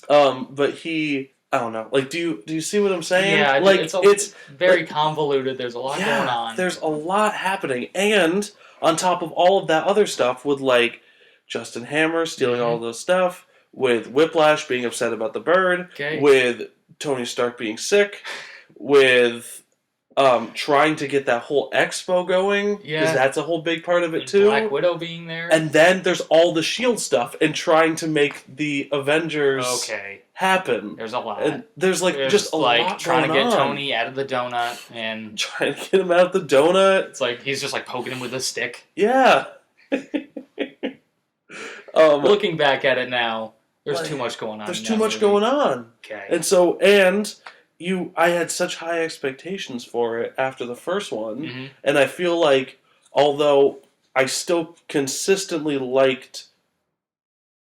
S1: But he... I don't know. Like, do you see what I'm saying?
S2: Yeah,
S1: like,
S2: it's very convoluted. There's a lot going on.
S1: There's a lot happening. And on top of all of that other stuff with, like, Justin Hammer stealing all the stuff, with Whiplash being upset about the bird, with Tony Stark being sick, with trying to get that whole expo going, because that's a whole big part of it, too.
S2: Black Widow being there.
S1: And then there's all the S.H.I.E.L.D. stuff and trying to make the Avengers happen.
S2: There's a lot.
S1: And there's just a lot
S2: trying
S1: going
S2: to get
S1: on.
S2: Tony out of the donut and
S1: trying to get him out of the donut.
S2: It's like he's just like poking him with a stick.
S1: Yeah.
S2: Looking back at it now, there's too much going on.
S1: There's too much going on.
S2: Okay.
S1: And so, I had such high expectations for it after the first one, and I feel like although I still consistently liked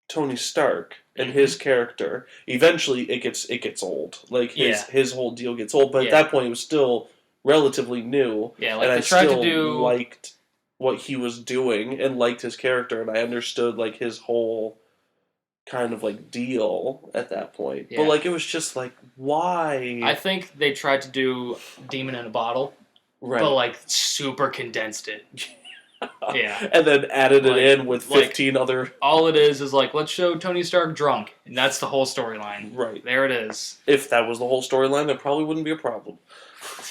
S1: Tony Stark and his character, eventually it gets old. Like his whole deal gets old, but at that point it was still relatively new.
S2: Yeah, like
S1: and
S2: they
S1: I
S2: tried
S1: still
S2: to do
S1: liked what he was doing and liked his character, and I understood like his whole kind of like deal at that point. But like it was just like, why?
S2: I think they tried to do Demon in a Bottle, but like super condensed it. Yeah.
S1: And then added it in with 15 other...
S2: All it is like, let's show Tony Stark drunk. And that's the whole storyline.
S1: Right.
S2: There it is.
S1: If that was the whole storyline, there probably wouldn't be a problem.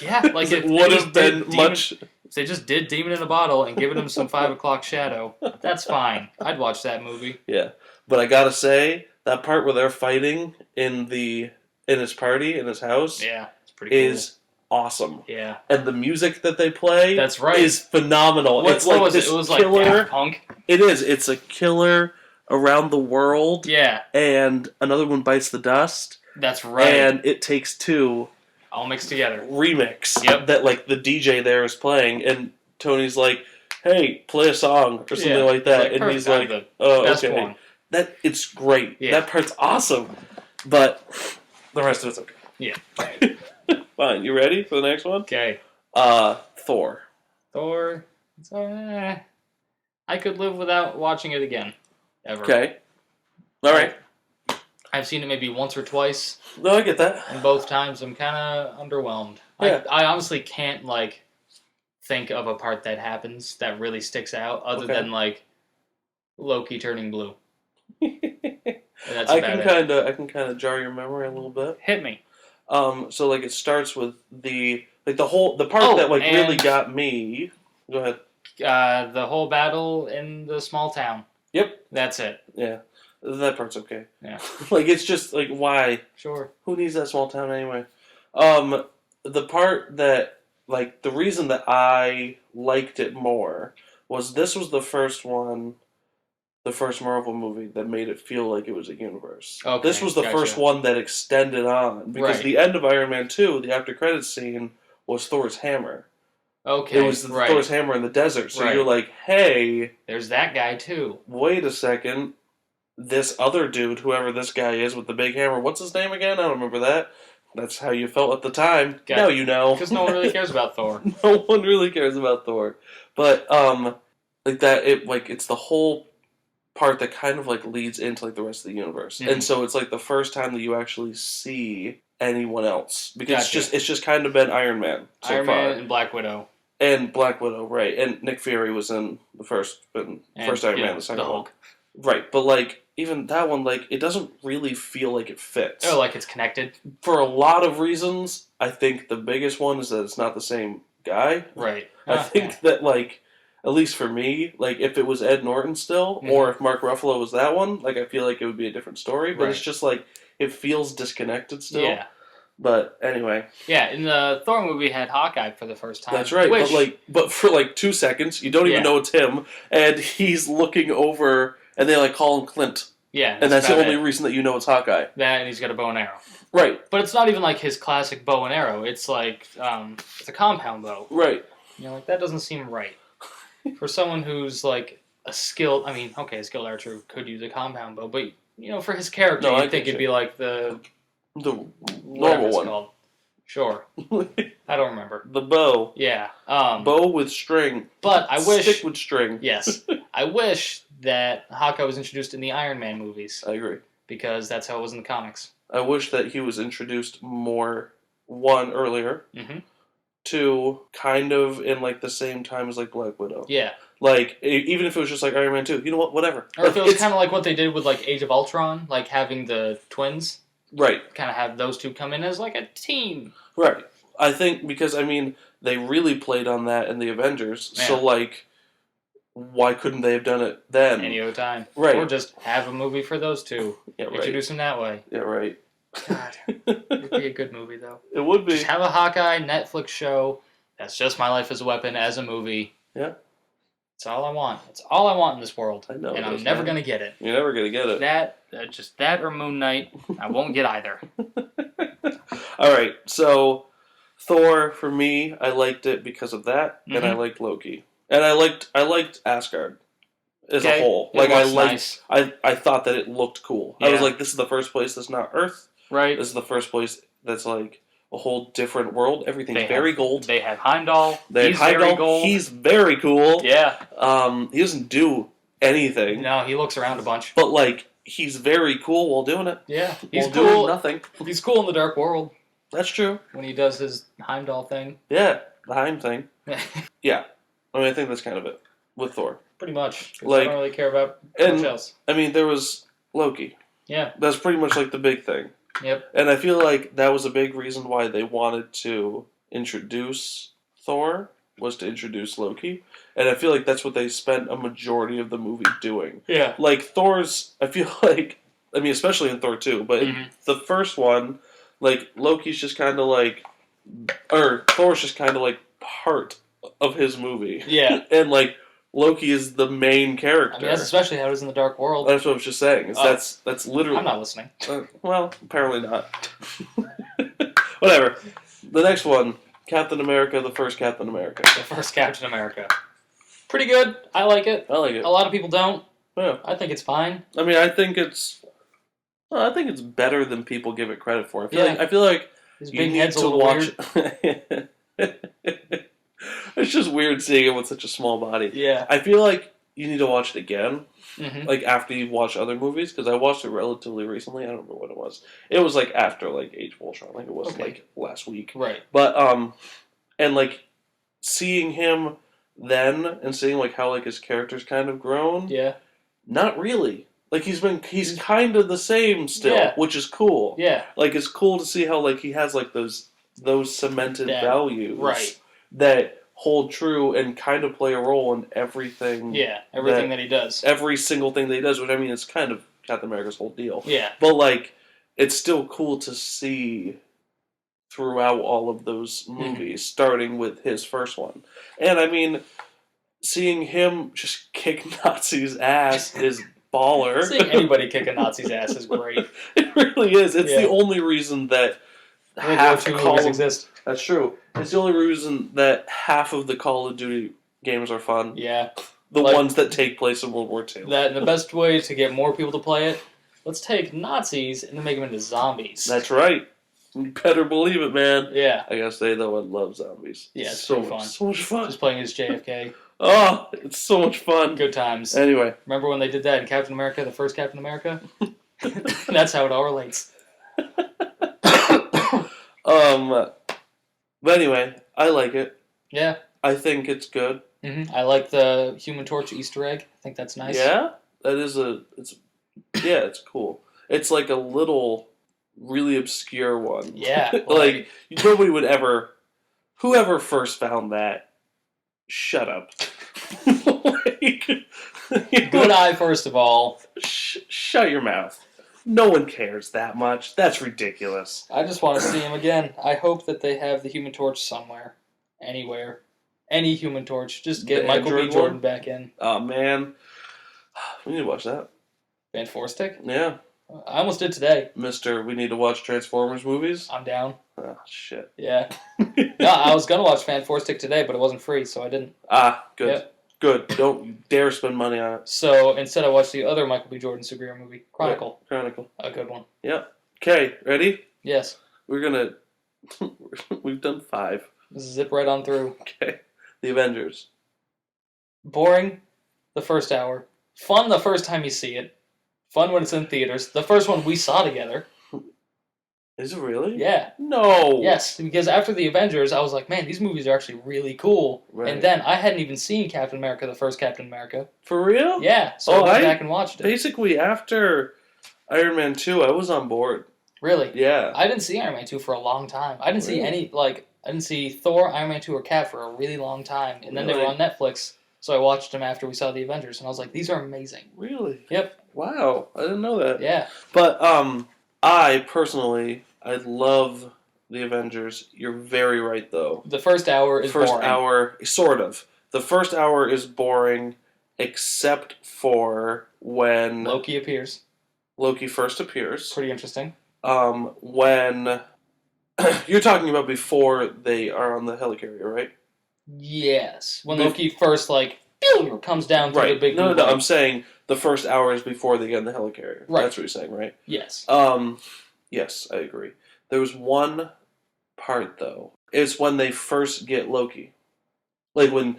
S2: Yeah, like
S1: it would have been much...
S2: If they just did Demon in a Bottle and given him some 5 o'clock shadow, that's fine. I'd watch that movie.
S1: Yeah. But I gotta say, that part where they're fighting in his party, in his house...
S2: Yeah, it's pretty cool.
S1: Is awesome.
S2: Yeah.
S1: And the music that they play
S2: that's right.
S1: is phenomenal.
S2: What was it? It was
S1: killer,
S2: like Daft Punk.
S1: It is. It's a killer around the world.
S2: Yeah.
S1: And Another One Bites the Dust.
S2: That's right.
S1: And It Takes Two.
S2: All mixed together.
S1: Remix.
S2: Yep.
S1: That like the DJ there is playing, and Tony's like, "Hey, play a song or something like that," and he's like, "Oh, okay." One. That it's great. Yeah. That part's awesome, but the rest of it's okay.
S2: Yeah.
S1: Fine. You ready for the next one?
S2: Okay.
S1: Thor.
S2: Thor. I could live without watching it again. Ever.
S1: Okay. All right.
S2: I've seen it maybe once or twice.
S1: No, I get that.
S2: And both times I'm kind of underwhelmed. Yeah. I honestly can't, like, think of a part that happens that really sticks out other than, like, Loki turning blue. That's
S1: I can kind of jar your memory a little bit.
S2: Hit me.
S1: So, like, it starts with the part that, like, really got me. Go ahead.
S2: The whole battle in the small town.
S1: Yep.
S2: That's it.
S1: Yeah. That part's okay.
S2: Yeah.
S1: Like, it's just, like, why?
S2: Sure.
S1: Who needs that small town anyway? The part that, like, the reason that I liked it more was this was the first Marvel movie that made it feel like it was a universe.
S2: Okay,
S1: this was the first one that extended on, because the end of Iron Man 2, the after credits scene, was Thor's hammer.
S2: Okay,
S1: it was Thor's hammer in the desert, so you're like, hey...
S2: There's that guy, too.
S1: Wait a second. This other dude, whoever this guy is with the big hammer, what's his name again? I don't remember that. That's how you felt at the time. Now you know.
S2: Because no one really cares about Thor.
S1: No one really cares about Thor. But, like that, it's the whole part that kind of, like, leads into, like, the rest of the universe. Mm. And so it's, like, the first time that you actually see anyone else. Because it's just kind of been Iron Man so
S2: Iron
S1: far.
S2: Man and Black Widow.
S1: And Black Widow, right. And Nick Fury was in the first Iron Man, the second one. Right, but, like, even that one, like, it doesn't really feel like it fits.
S2: Oh, like it's connected?
S1: For a lot of reasons, I think the biggest one is that it's not the same guy.
S2: Right.
S1: I think that, like, at least for me, like, if it was Ed Norton still, or if Mark Ruffalo was that one, like, I feel like it would be a different story, but it's just, like, it feels disconnected still. Yeah. But anyway.
S2: Yeah, in the Thor movie, we had Hawkeye for the first time.
S1: That's right, but for, like, 2 seconds, you don't even know it's him, and he's looking over... And they, like, call him Clint.
S2: Yeah.
S1: And that's the only reason that you know it's Hawkeye.
S2: That, and he's got a bow and arrow.
S1: Right.
S2: But it's not even, like, his classic bow and arrow. It's, like, it's a compound bow.
S1: Right.
S2: You know, like, that doesn't seem right. For someone who's, like, a skilled... I mean, okay, a skilled archer could use a compound bow. But, you know, for his character, you'd think it'd be, like, the
S1: normal one.
S2: Called. Sure. I don't remember.
S1: The bow.
S2: Yeah.
S1: Bow with string.
S2: But I wish...
S1: Stick with string.
S2: Yes. I wish that Hawkeye was introduced in the Iron Man movies.
S1: I agree.
S2: Because that's how it was in the comics.
S1: I wish that he was introduced more, one, earlier, two, kind of in, like, the same time as, like, Black Widow.
S2: Yeah.
S1: Like, even if it was just, like, Iron Man 2, you know what, whatever.
S2: Or if it was kind of like what they did with, like, Age of Ultron, like, having the twins.
S1: Right.
S2: Kind of have those two come in as, like, a team.
S1: Right. I think, because, I mean, they really played on that in the Avengers, so, like... Why couldn't they have done it then?
S2: Any other time.
S1: Right.
S2: Or just have a movie for those two.
S1: Yeah, right.
S2: Introduce them that way.
S1: Yeah, right.
S2: God. It'd be a good movie, though.
S1: It would be.
S2: Just have a Hawkeye Netflix show. That's just My Life as a Weapon as a movie.
S1: Yeah.
S2: That's all I want. It's all I want in this world.
S1: I know.
S2: And I'm never going to get it.
S1: You're never going to get it.
S2: Just that or Moon Knight. I won't get either.
S1: All right. So, Thor, for me, I liked it because of that, and I liked Loki. And I liked Asgard as a whole. Like, I thought that it looked cool. Yeah. I was like, this is the first place that's not Earth.
S2: Right.
S1: This is the first place that's like a whole different world. Everything's very gold.
S2: They have Heimdall.
S1: He's very gold. He's very cool.
S2: Yeah.
S1: He doesn't do anything.
S2: No, he looks around a bunch.
S1: But, like, he's very cool while doing it.
S2: Yeah. He's
S1: cool.
S2: Doing
S1: nothing.
S2: He's cool in the Dark World.
S1: That's true.
S2: When he does his Heimdall thing.
S1: Yeah, the Heim thing. Yeah. I mean, I think that's kind of it with Thor.
S2: Pretty much.
S1: Like,
S2: I don't really care about much else.
S1: I mean, there was Loki.
S2: Yeah.
S1: That's pretty much like the big thing.
S2: Yep.
S1: And I feel like that was a big reason why they wanted to introduce Thor, was to introduce Loki. And I feel like that's what they spent a majority of the movie doing.
S2: Yeah.
S1: Like, I feel like, I mean, especially in Thor 2, but in the first one, like, Loki's just kind of like or Thor's just kind of like part of his movie.
S2: Yeah.
S1: And like Loki is the main character.
S2: I mean, that's especially how it is in the Dark World.
S1: That's what I was just saying. That's literally.
S2: I'm not listening.
S1: Well, apparently not. Whatever. The next one, Captain America, the first Captain America.
S2: The first Captain America. Pretty good. I like it.
S1: I like it.
S2: A lot of people don't.
S1: Yeah.
S2: I think it's fine.
S1: I mean, I think it's better than people give it credit for. I feel like
S2: his
S1: you
S2: big
S1: need
S2: head's
S1: to
S2: a little
S1: watch.
S2: weird.
S1: It's just weird seeing him with such a small body.
S2: Yeah.
S1: I feel like you need to watch it again,
S2: mm-hmm.
S1: After you've watched other movies, because I watched it relatively recently. I don't remember what it was. It was after Age of Ultron. It was last week.
S2: Right.
S1: But and seeing him then and seeing how his character's kind of grown.
S2: Yeah.
S1: Not really. He's kind of the same still, which is cool.
S2: Yeah.
S1: It's cool to see how he has those cemented values,
S2: right,
S1: that hold true and kind of play a role in everything.
S2: Yeah, everything that he does.
S1: Every single thing that he does, which I mean is kind of Captain America's whole deal.
S2: Yeah.
S1: But it's still cool to see throughout all of those movies, starting with his first one. And I mean, seeing him just kick Nazis' ass is baller.
S2: Seeing anybody kick a Nazi's ass is great.
S1: It really is. It's the only reason that half the
S2: movies exist.
S1: That's true. It's the only reason that half of the Call of Duty games are fun.
S2: Yeah.
S1: The ones that take place in World War II.
S2: That and the best way to get more people to play it, let's take Nazis and then make them into zombies.
S1: That's right. You better believe it, man.
S2: Yeah.
S1: I gotta say, though, I love zombies.
S2: Yeah, it's
S1: so
S2: fun.
S1: So much fun.
S2: Just playing as JFK.
S1: Oh, it's so much fun.
S2: Good times.
S1: Anyway.
S2: Remember when they did that in Captain America, the first Captain America? That's how it all relates.
S1: But anyway, I like it.
S2: Yeah.
S1: I think it's good.
S2: Mm-hmm. I like the Human Torch Easter egg. I think that's nice.
S1: Yeah? It's cool. It's a little, really obscure one.
S2: Yeah.
S1: Nobody would ever, whoever first found that, shut up.
S2: Good eye, first of all.
S1: Shut your mouth. No one cares that much. That's ridiculous.
S2: I just want to see him again. I hope that they have the Human Torch somewhere. Anywhere. Any Human Torch. Just get Michael B. Jordan back in.
S1: Oh, man. We need to watch that.
S2: Fantastic?
S1: Yeah.
S2: I almost did today.
S1: We need to watch Transformers movies?
S2: I'm down.
S1: Oh, shit.
S2: Yeah. No, I was going to watch Fantastic today, but it wasn't free, so I didn't.
S1: Ah, good.
S2: Yep.
S1: Good. Don't you dare spend money on it.
S2: So instead, I watched the other Michael B. Jordan superhero movie, Chronicle.
S1: Yeah, Chronicle.
S2: A good one.
S1: Yep. Okay, ready?
S2: Yes.
S1: We're gonna. We've done 5.
S2: Zip right on through.
S1: Okay. The Avengers.
S2: Boring the first hour. Fun the first time you see it. Fun when it's in theaters. The first one we saw together.
S1: Is it really?
S2: Yeah.
S1: No.
S2: Yes, because after the Avengers, I was like, man, these movies are actually really cool.
S1: Right.
S2: And then I hadn't even seen Captain America, the first Captain America.
S1: For real?
S2: Yeah, so I went back and watched it.
S1: Basically, after Iron Man 2, I was on board.
S2: Really?
S1: Yeah.
S2: I didn't see Iron Man 2 for a long time. I didn't see any, I didn't see Thor, Iron Man 2, or Cap for a really long time. And then they were on Netflix, so I watched them after we saw the Avengers, and I was like, these are amazing.
S1: Really?
S2: Yep.
S1: Wow, I didn't know that.
S2: Yeah.
S1: But, I personally, I love the Avengers. You're very right, though.
S2: The first hour is boring.
S1: Sort of. The first hour is boring, except for when
S2: Loki appears.
S1: Loki first appears.
S2: Pretty interesting.
S1: When you're talking about before they are on the helicarrier, right?
S2: Yes. When Loki first, comes down through the big...
S1: No, I'm saying the first hour is before they get on the helicarrier.
S2: Right.
S1: That's what you're saying, right?
S2: Yes.
S1: Yes, I agree. There was one part, though. It's when they first get Loki. When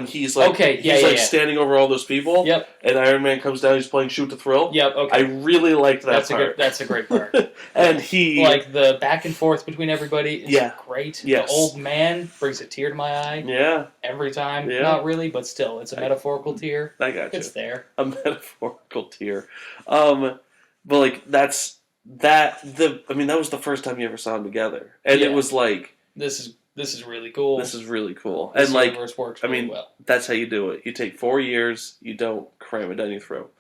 S1: he's standing over all those people.
S2: Yep.
S1: And Iron Man comes down, he's playing Shoot to Thrill.
S2: Yep, okay.
S1: I really liked that part.
S2: That's a great part.
S1: And he...
S2: the back and forth between everybody is great.
S1: Yes.
S2: The old man brings a tear to my eye.
S1: Yeah.
S2: Every time.
S1: Yeah.
S2: Not really, but still. It's a metaphorical tear.
S1: I got you.
S2: It's there.
S1: A metaphorical tear. But, that's... that was the first time you ever saw them together. And it was
S2: This is really cool.
S1: This is really cool.
S2: This universe works really well.
S1: That's how you do it. You take 4 years, you don't cram it down your throat.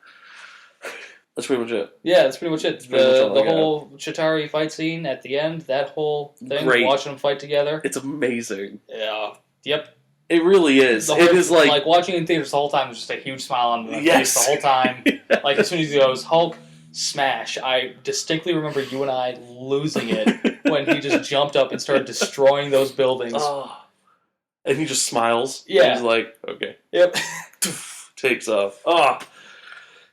S1: That's pretty much it.
S2: Yeah, that's pretty much it. The
S1: much
S2: whole Chitauri fight scene at the end, that whole thing,
S1: Great.
S2: watching them fight together.
S1: It's amazing.
S2: Yeah. Yep.
S1: It really is.
S2: It is like watching it in theaters the whole time was just a huge smile on my face the whole time. Like as soon as he goes Hulk smash, I distinctly remember you and I losing it when he just jumped up and started destroying those buildings.
S1: Oh. And he just smiles.
S2: Yeah.
S1: And he's like, okay.
S2: Yep.
S1: Takes off. Oh.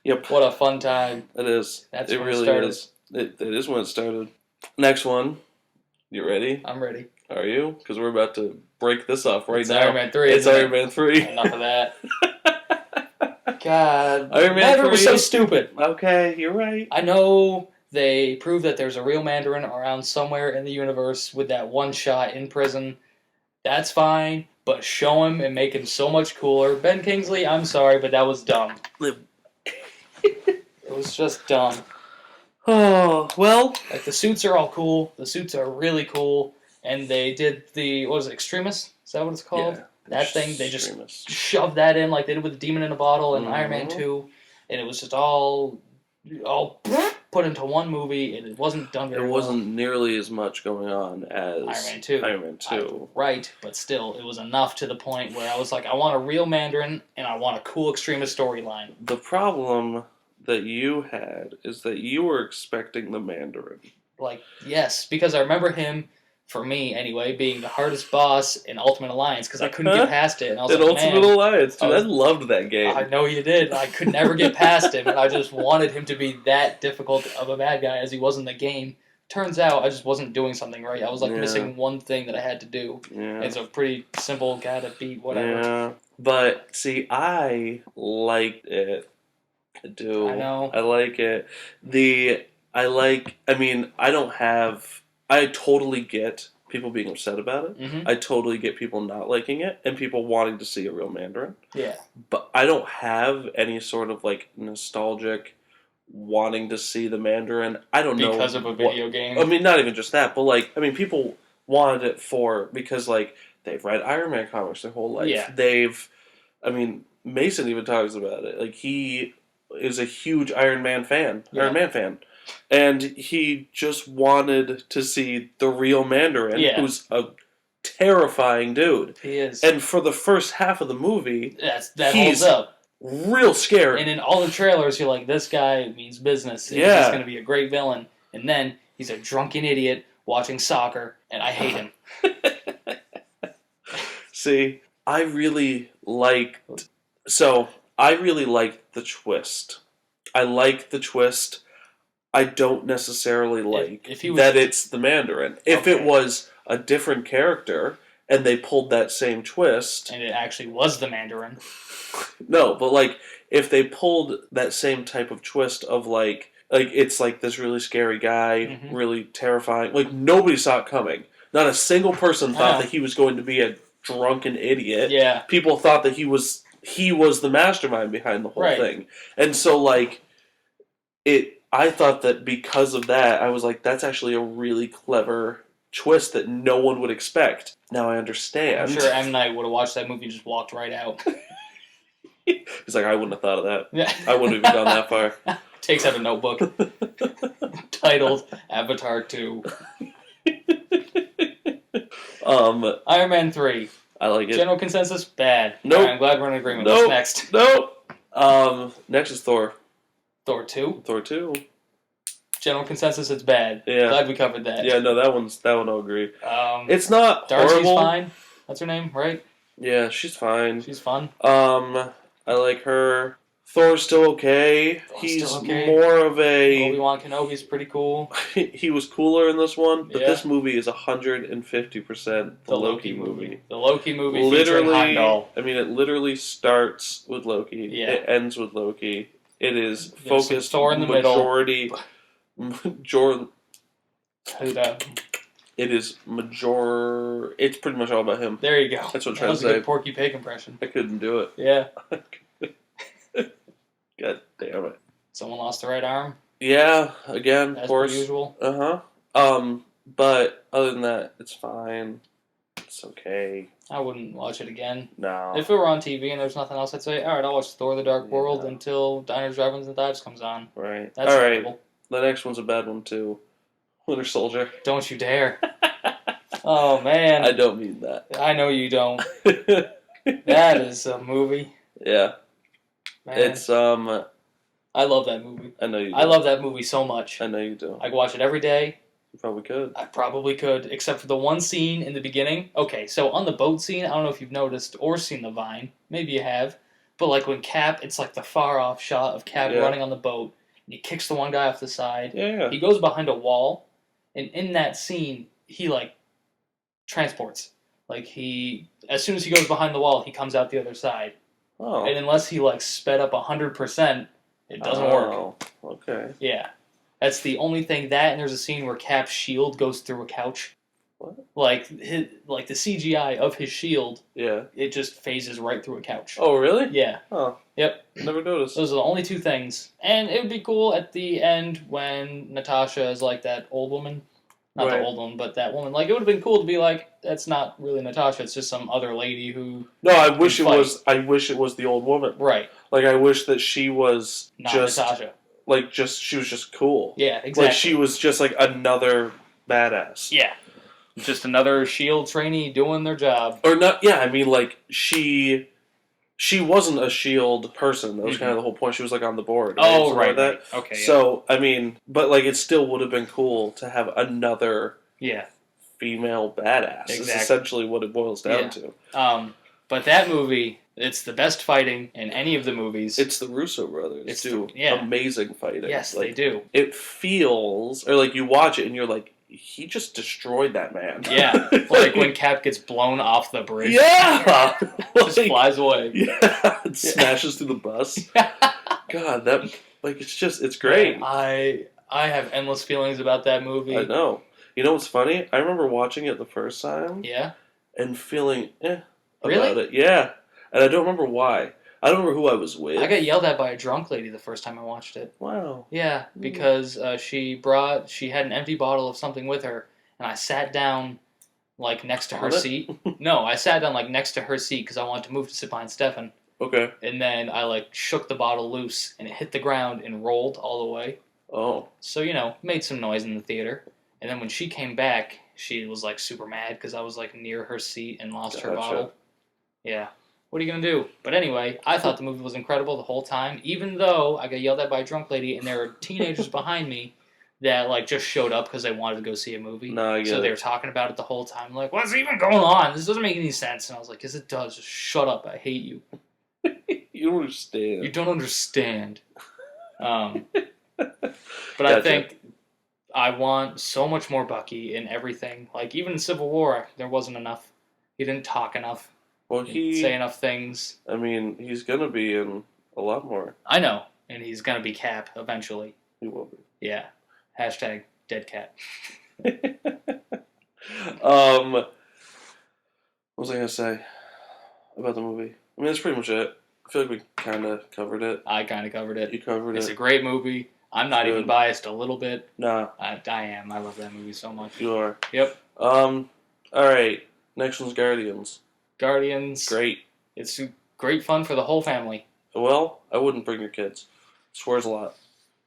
S1: Yep.
S2: What a fun time.
S1: It is.
S2: That's
S1: it
S2: when
S1: really
S2: it started.
S1: is. It is when it started. Next one. You ready?
S2: I'm ready.
S1: Are you? Because we're about to break this off right now.
S2: Iron Man 3.
S1: It's Iron Man 3.
S2: Enough of that. God.
S1: Iron Man 3
S2: was so stupid.
S1: Okay, you're right.
S2: I know they prove that there's a real Mandarin around somewhere in the universe with that one shot in prison. That's fine, but show him and make him so much cooler. Ben Kingsley, I'm sorry, but that was dumb. It was just dumb.
S1: Oh, well.
S2: Like, the suits are all cool. The suits are really cool. And they did the, what was it, Extremis? Is that what it's called?
S1: Yeah,
S2: that thing, they just shoved that in like they did with the Demon in a Bottle in Iron Man 2. And it was just all put into one movie, and it wasn't done very well.
S1: There wasn't nearly as much going on as
S2: Iron Man 2. Right, but still, it was enough to the point where I was like, I want a real Mandarin, and I want a cool Extremis storyline.
S1: The problem that you had is that you were expecting the Mandarin.
S2: Like, yes, because I remember him, for me anyway, being the hardest boss in Ultimate Alliance, because I couldn't get past it. And I was
S1: Ultimate Alliance, dude, I loved that game.
S2: I know you did. I could never get past him, and I just wanted him to be that difficult of a bad guy as he was in the game. Turns out I just wasn't doing something right. I was missing one thing that I had to do.
S1: Yeah.
S2: It's a pretty simple guy to beat, whatever.
S1: Yeah, but see, I liked it. I do.
S2: I know.
S1: I like it. I totally get people being upset about it.
S2: Mm-hmm.
S1: I totally get people not liking it and people wanting to see a real Mandarin.
S2: Yeah.
S1: But I don't have any sort of like nostalgic wanting to see the Mandarin. I don't know.
S2: Because of a video game?
S1: I mean, not even just that, but people wanted it because they've read Iron Man comics their whole life.
S2: Yeah.
S1: Mason even talks about it. Like, he is a huge Iron Man fan. And he just wanted to see the real Mandarin, who's a terrifying dude.
S2: He is.
S1: And for the first half of the movie,
S2: that holds up.
S1: Real scary.
S2: And in all the trailers, you're like, this guy means business. And he's going to be a great villain. And then he's a drunken idiot watching soccer, and I hate him.
S1: See, I really liked the twist. I like the twist. I don't necessarily like that it's the Mandarin. If it was a different character and they pulled that same twist...
S2: And it actually was the Mandarin.
S1: No, but if they pulled that same type of twist of it's this really scary guy, really terrifying. Nobody saw it coming. Not a single person thought that he was going to be a drunken idiot.
S2: Yeah.
S1: People thought that he was the mastermind behind the whole thing. And so, I thought that because of that, I was like, that's actually a really clever twist that no one would expect. Now I understand.
S2: I'm sure M. Night would have watched that movie and just walked right out.
S1: He's like, I wouldn't have thought of that.
S2: Yeah.
S1: I wouldn't have even gone that far.
S2: Takes out a notebook titled Avatar 2. Iron Man 3.
S1: I like it.
S2: General consensus? Bad.
S1: Nope.
S2: Right, I'm glad we're in agreement. What's next?
S1: Nope. Next is Thor.
S2: Thor 2?
S1: Thor 2.
S2: General consensus, it's bad.
S1: Yeah.
S2: Glad we covered that.
S1: Yeah, no, that one I'll agree. It's not
S2: Darcy's
S1: horrible.
S2: fine. That's her name, right?
S1: Yeah, she's fine.
S2: She's fun.
S1: I like her. Thor's still okay. He's more of a...
S2: Obi-Wan Kenobi's pretty cool.
S1: He was cooler in this one, but this movie is 150% the Loki movie.
S2: The Loki movie featuring Heimdall.
S1: I mean, it literally starts with Loki. Yeah. It ends with Loki. It is focused
S2: Thor in the
S1: majority...
S2: middle.
S1: It is it's pretty much all about him.
S2: There you go.
S1: That's what I'm trying to say.
S2: That was a good Porky Pig impression.
S1: I couldn't do it.
S2: Yeah.
S1: God damn it.
S2: Someone lost the right arm?
S1: Yeah, again,
S2: as
S1: of course.
S2: per usual.
S1: But other than that, it's fine. It's okay.
S2: I wouldn't watch it again.
S1: No.
S2: If it were on TV and there's nothing else, I'd say, all right, I'll watch Thor: The Dark World until Diners, Drive-Ins, and Dives comes on.
S1: Right.
S2: That's
S1: all right. The next one's a bad one, too. Winter Soldier.
S2: Don't you dare. Oh, man.
S1: I don't mean that.
S2: I know you don't. That is a movie.
S1: Yeah. Man. It's,
S2: I love that movie.
S1: I know you do.
S2: I love that movie so much.
S1: I know you do.
S2: I could watch it every day.
S1: You probably could.
S2: I probably could, except for the one scene in the beginning. Okay, so on the boat scene, I don't know if you've noticed or seen the Vine. Maybe you have. But, like, when Cap, it's like the far-off shot of Cap running on the boat. And he kicks the one guy off the side.
S1: Yeah.
S2: He goes behind a wall. And in that scene, he, like, transports. Like, as soon as he goes behind the wall, he comes out the other side.
S1: Oh.
S2: And unless he, like, sped up 100%, it doesn't work.
S1: Okay.
S2: Yeah. That's the only thing. That, and there's a scene where Cap's shield goes through a couch.
S1: What?
S2: Like the CGI of his shield.
S1: Yeah.
S2: It just phases right through a couch.
S1: Oh, really?
S2: Yeah.
S1: Oh.
S2: Yep.
S1: Never noticed.
S2: Those are the only two things. And it would be cool at the end when Natasha is like that old woman. Not the old one, but that woman. Like, it would have been cool to be like, that's not really Natasha, it's just some other lady who...
S1: No, I wish it was the old woman.
S2: Right.
S1: Like, I wish that she was
S2: not
S1: just...
S2: Natasha.
S1: Like, she was just cool.
S2: Yeah, exactly.
S1: Like, she was just, like, another badass.
S2: Yeah. Just another S.H.I.E.L.D. trainee doing their job.
S1: Or not, yeah, I mean, like, she wasn't a S.H.I.E.L.D. person. That was kind of the whole point. She was, like, on the board. Right?
S2: Oh, right. Okay, yeah.
S1: So, I mean, but, like, it still would have been cool to have another female badass.
S2: Exactly.
S1: Is essentially what it boils down to.
S2: But that movie... It's the best fighting in any of the movies.
S1: It's the Russo brothers do amazing fighting.
S2: Yes,
S1: like,
S2: they do.
S1: It feels, or like you watch it and you're like, he just destroyed that man.
S2: Yeah, like when Cap gets blown off the bridge.
S1: Yeah!
S2: Just flies away.
S1: Yeah, it smashes through the bus. God, it's great.
S2: Man, I have endless feelings about that movie.
S1: I know. You know what's funny? I remember watching it the first time.
S2: Yeah?
S1: And feeling about
S2: really?
S1: it. Yeah. And I don't remember why. I don't remember who I was with.
S2: I got yelled at by a drunk lady the first time I watched it.
S1: Wow.
S2: Yeah, because she had an empty bottle of something with her, and I sat down, like, next to her seat. No, I sat down, like, next to her seat because I wanted to move to sit behind Stefan.
S1: Okay.
S2: And then I, like, shook the bottle loose, and it hit the ground and rolled all the way.
S1: Oh.
S2: So, made some noise in the theater. And then when she came back, she was, like, super mad because I was, like, near her seat and lost her bottle. Yeah. What are you going to do? But anyway, I thought the movie was incredible the whole time, even though I got yelled at by a drunk lady, and there were teenagers behind me that, like, just showed up because they wanted to go see a movie.
S1: No, I get
S2: so they were talking about it the whole time, like, what's even going on? This doesn't make any sense. And I was like, yes, it does. Just shut up. I hate you.
S1: You don't understand.
S2: You don't understand. But I think I want so much more Bucky in everything. Like, even in Civil War, there wasn't enough. He didn't talk enough.
S1: Well, he
S2: say enough things.
S1: I mean, he's gonna be in a lot more.
S2: I know, and he's gonna be Cap eventually.
S1: He will be.
S2: Yeah. Hashtag dead Cap.
S1: What was I gonna say about the movie? I mean, that's pretty much it. I feel like we kind of covered it.
S2: I kind of covered it.
S1: You covered it.
S2: It's a great movie. I'm not even biased a little bit.
S1: Nah.
S2: I am. I love that movie so much.
S1: You are.
S2: Yep.
S1: All right. Next one's Guardians.
S2: Guardians.
S1: Great.
S2: It's great fun for the whole family.
S1: Well, I wouldn't bring your kids. It swears a lot.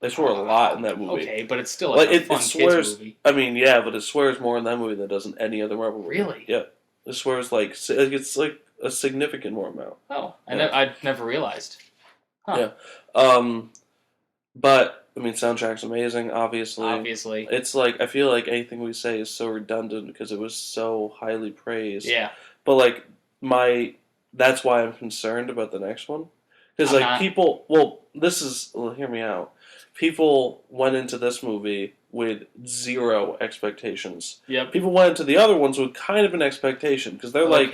S1: They swear a lot in that movie.
S2: Okay, but it's still like a fun kids movie.
S1: I mean, yeah, but it swears more in that movie than it does in any other Marvel movie.
S2: Really?
S1: Yeah. It swears it's like a significant more amount.
S2: Oh, I never realized. Huh.
S1: Yeah. But I mean, soundtrack's amazing. Obviously, it's like I feel like anything we say is so redundant because it was so highly praised.
S2: Yeah.
S1: But like that's why I'm concerned about the next one because people. Well, hear me out. People went into this movie with zero expectations.
S2: Yep.
S1: People went into the other ones with kind of an expectation because they're like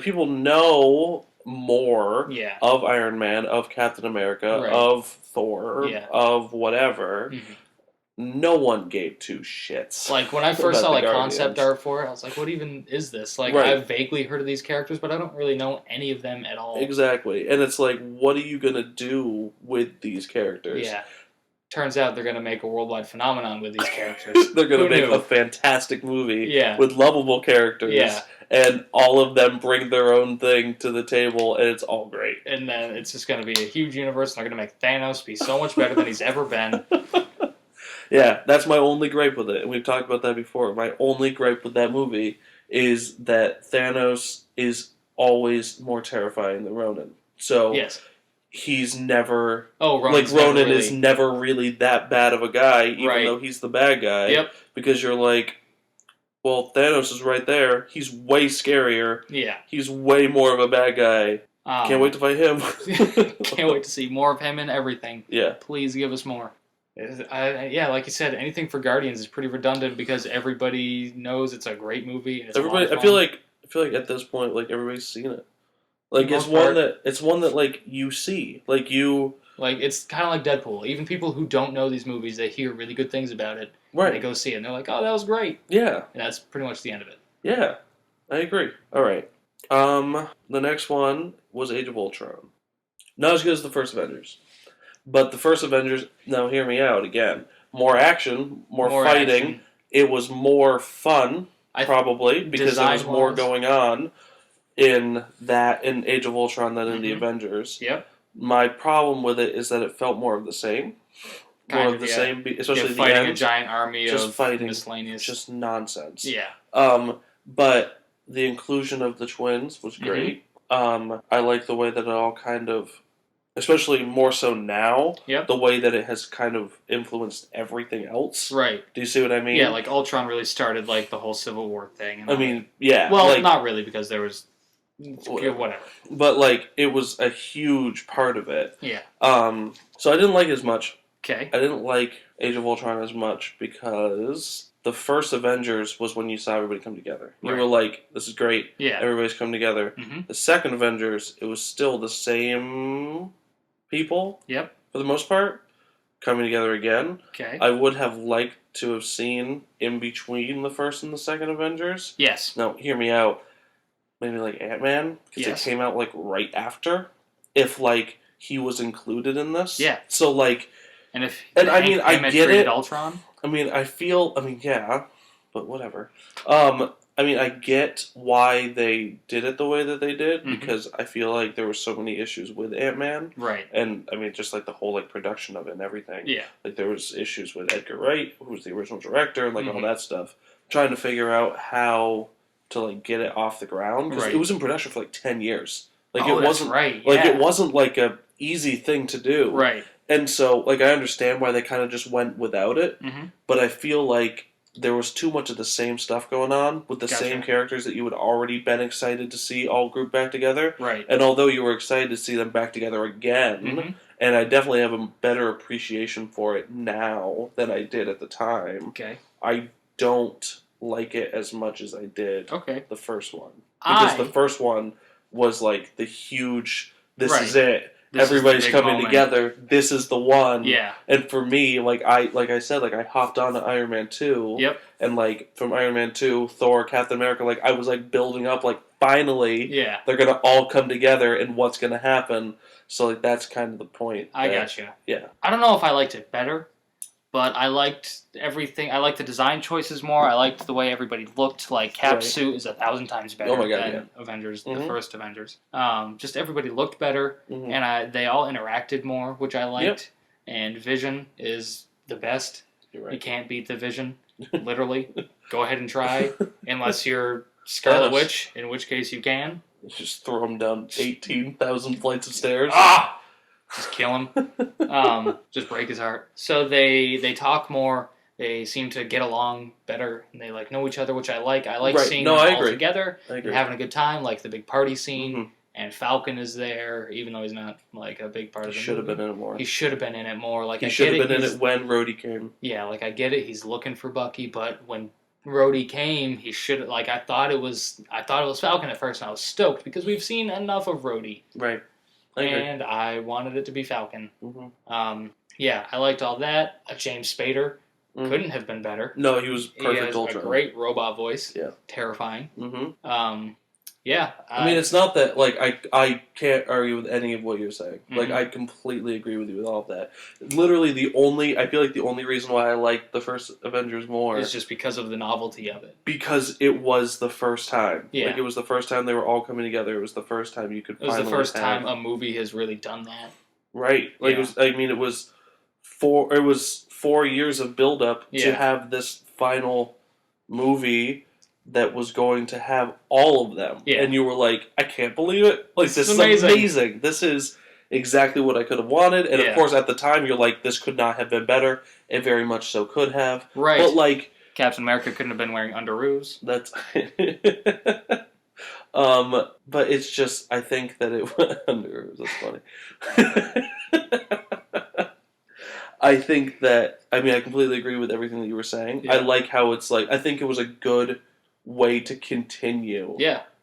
S1: people know more of Iron Man, of Captain America, of Thor, of whatever. Mm-hmm. No one gave two shits.
S2: Like when I first saw like concept art for it, I was like, "What even is this?" Like I've vaguely heard of these characters, but I don't really know any of them at all.
S1: Exactly, and it's like, what are you gonna do with these characters?
S2: Yeah. turns out they're going to make a worldwide phenomenon with these characters.
S1: They're going to make a fantastic movie with lovable characters, and all of them bring their own thing to the table, and it's all great.
S2: And then it's just going to be a huge universe, and they're going to make Thanos be so much better than he's ever been.
S1: Yeah, that's my only gripe with it, and we've talked about that before. My only gripe with that movie is that Thanos is always more terrifying than Ronan. So he's never... Ronan is never really that bad of a guy, even though he's the bad guy.
S2: Yep.
S1: Because you're like, well, Thanos is right there. He's way scarier.
S2: Yeah.
S1: He's way more of a bad guy. Can't wait to fight him.
S2: Can't wait to see more of him and everything.
S1: Yeah.
S2: Please give us more. Like you said, anything for Guardians is pretty redundant because everybody knows it's a great movie. And it's
S1: I feel like at this point, like everybody's seen it. Like it's one that like you see, like
S2: it's kind of like Deadpool. Even people who don't know these movies, they hear really good things about it. Right. And they go see it, and they're like, "Oh, that was great."
S1: Yeah.
S2: And that's pretty much the end of it.
S1: Yeah, I agree. All right. The next one was Age of Ultron. Not as good as the first Avengers. But the first Avengers, now hear me out again. More action, more fighting. Action. It was more fun, probably, because there was more going on in Age of Ultron than in the Avengers.
S2: Yep.
S1: My problem with it is that it felt more of the same. More of the same, especially the
S2: fighting
S1: end.
S2: A giant army of
S1: fighting,
S2: miscellaneous.
S1: Just nonsense.
S2: Yeah.
S1: But the inclusion of the twins was great. I like the way that it all kind of... Especially more so now, the way that it has kind of influenced everything else.
S2: Right.
S1: Do you see what I mean?
S2: Yeah, like Ultron really started like the whole Civil War thing.
S1: Well,
S2: like, not really because there was whatever.
S1: But like it was a huge part of it.
S2: Yeah.
S1: So I didn't like it as much.
S2: Okay.
S1: I didn't like Age of Ultron as much because the first Avengers was when you saw everybody come together. You were like, this is great.
S2: Yeah.
S1: Everybody's come together. The second Avengers, it was still the same people, for the most part, coming together again.
S2: Okay.
S1: I would have liked to have seen in between the first and the second Avengers.
S2: Yes.
S1: Now, hear me out. Maybe like Ant-Man, because it came out like right after. If like he was included in this, So like,
S2: and if
S1: I mean I get it.
S2: Ultron.
S1: I mean yeah, but whatever. I mean, I get why they did it the way that they did, because I feel like there were so many issues with Ant-Man.
S2: Right.
S1: And, I mean, just like the whole, like, production of it and everything.
S2: Yeah.
S1: Like, there was issues with Edgar Wright, who was the original director, and, like, all that stuff. Trying to figure out how to, like, get it off the ground. Because it was in production for, like, 10 years. Like, it wasn't,
S2: right.
S1: Like, it wasn't, like, a easy thing to do.
S2: Right.
S1: And so, like, I understand why they kind of just went without it. But I feel like there was too much of the same stuff going on with the same characters that you had already been excited to see all grouped back together.
S2: Right.
S1: And although you were excited to see them back together again, and I definitely have a better appreciation for it now than I did at the time.
S2: Okay.
S1: I don't like it as much as I did the first one.
S2: Because
S1: the first one was like the huge, this is it.
S2: This
S1: Everybody's coming together. This is the one.
S2: Yeah.
S1: And for me, like I said, I hopped on to Iron Man 2.
S2: Yep.
S1: And like from Iron Man 2, Thor, Captain America, like I was like building up, like finally they're gonna all come together and what's gonna happen. So like that's kind of the point.
S2: I gotcha.
S1: Yeah.
S2: I don't know if I liked it better, but I liked everything. I liked the design choices more. I liked the way everybody looked. Like Cap's suit is 1,000 times better than Avengers, the first Avengers. Just everybody looked better, and they all interacted more, which I liked. And Vision is the best.
S1: You're right.
S2: You can't beat the Vision, literally. Go ahead and try, unless you're Scarlet Witch, in which case you can.
S1: Just throw him down 18,000 flights of stairs.
S2: Ah! Just kill him. Just break his heart. So they talk more. They seem to get along better, and they like know each other, which I like. I like seeing them all together and having a good time, like the big party scene. And Falcon is there, even though he's not like a big part of the movie.
S1: He should have been in it more.
S2: He should have been in it more. Like
S1: he should have been in it when Rhodey came.
S2: Yeah, like I get it. He's looking for Bucky, but when Rhodey came, he should like I thought it was Falcon at first, and I was stoked because we've seen enough of Rhodey.
S1: Right.
S2: And I wanted it to be Falcon. Yeah, I liked all that. James Spader couldn't have been better.
S1: No, he was perfect.
S2: He has
S1: Ultron.
S2: A great robot voice.
S1: Yeah,
S2: terrifying. Yeah.
S1: I mean, it's not that, like, I can't argue with any of what you're saying. Like, I completely agree with you with all of that. Literally, I feel like the only reason why I like the first Avengers more
S2: is just because of the novelty of it.
S1: Because it was the first time.
S2: Yeah.
S1: Like, it was the first time they were all coming together. It was the first time you could finally
S2: It was the first time a movie has really done that.
S1: Right. Like, it was 4 years of build-up to have this final movie that was going to have all of them.
S2: Yeah.
S1: And you were like, I can't believe it. Like, this is amazing. This is exactly what I could have wanted. And of course, at the time, you're like, this could not have been better. It very much so could have.
S2: Right.
S1: But, like...
S2: Captain America couldn't have been wearing underoos.
S1: That's... but it's just, I think that it... underoos, that's funny. I think that... I mean, I completely agree with everything that you were saying. Yeah. I like how it's like... I think it was a good way to continue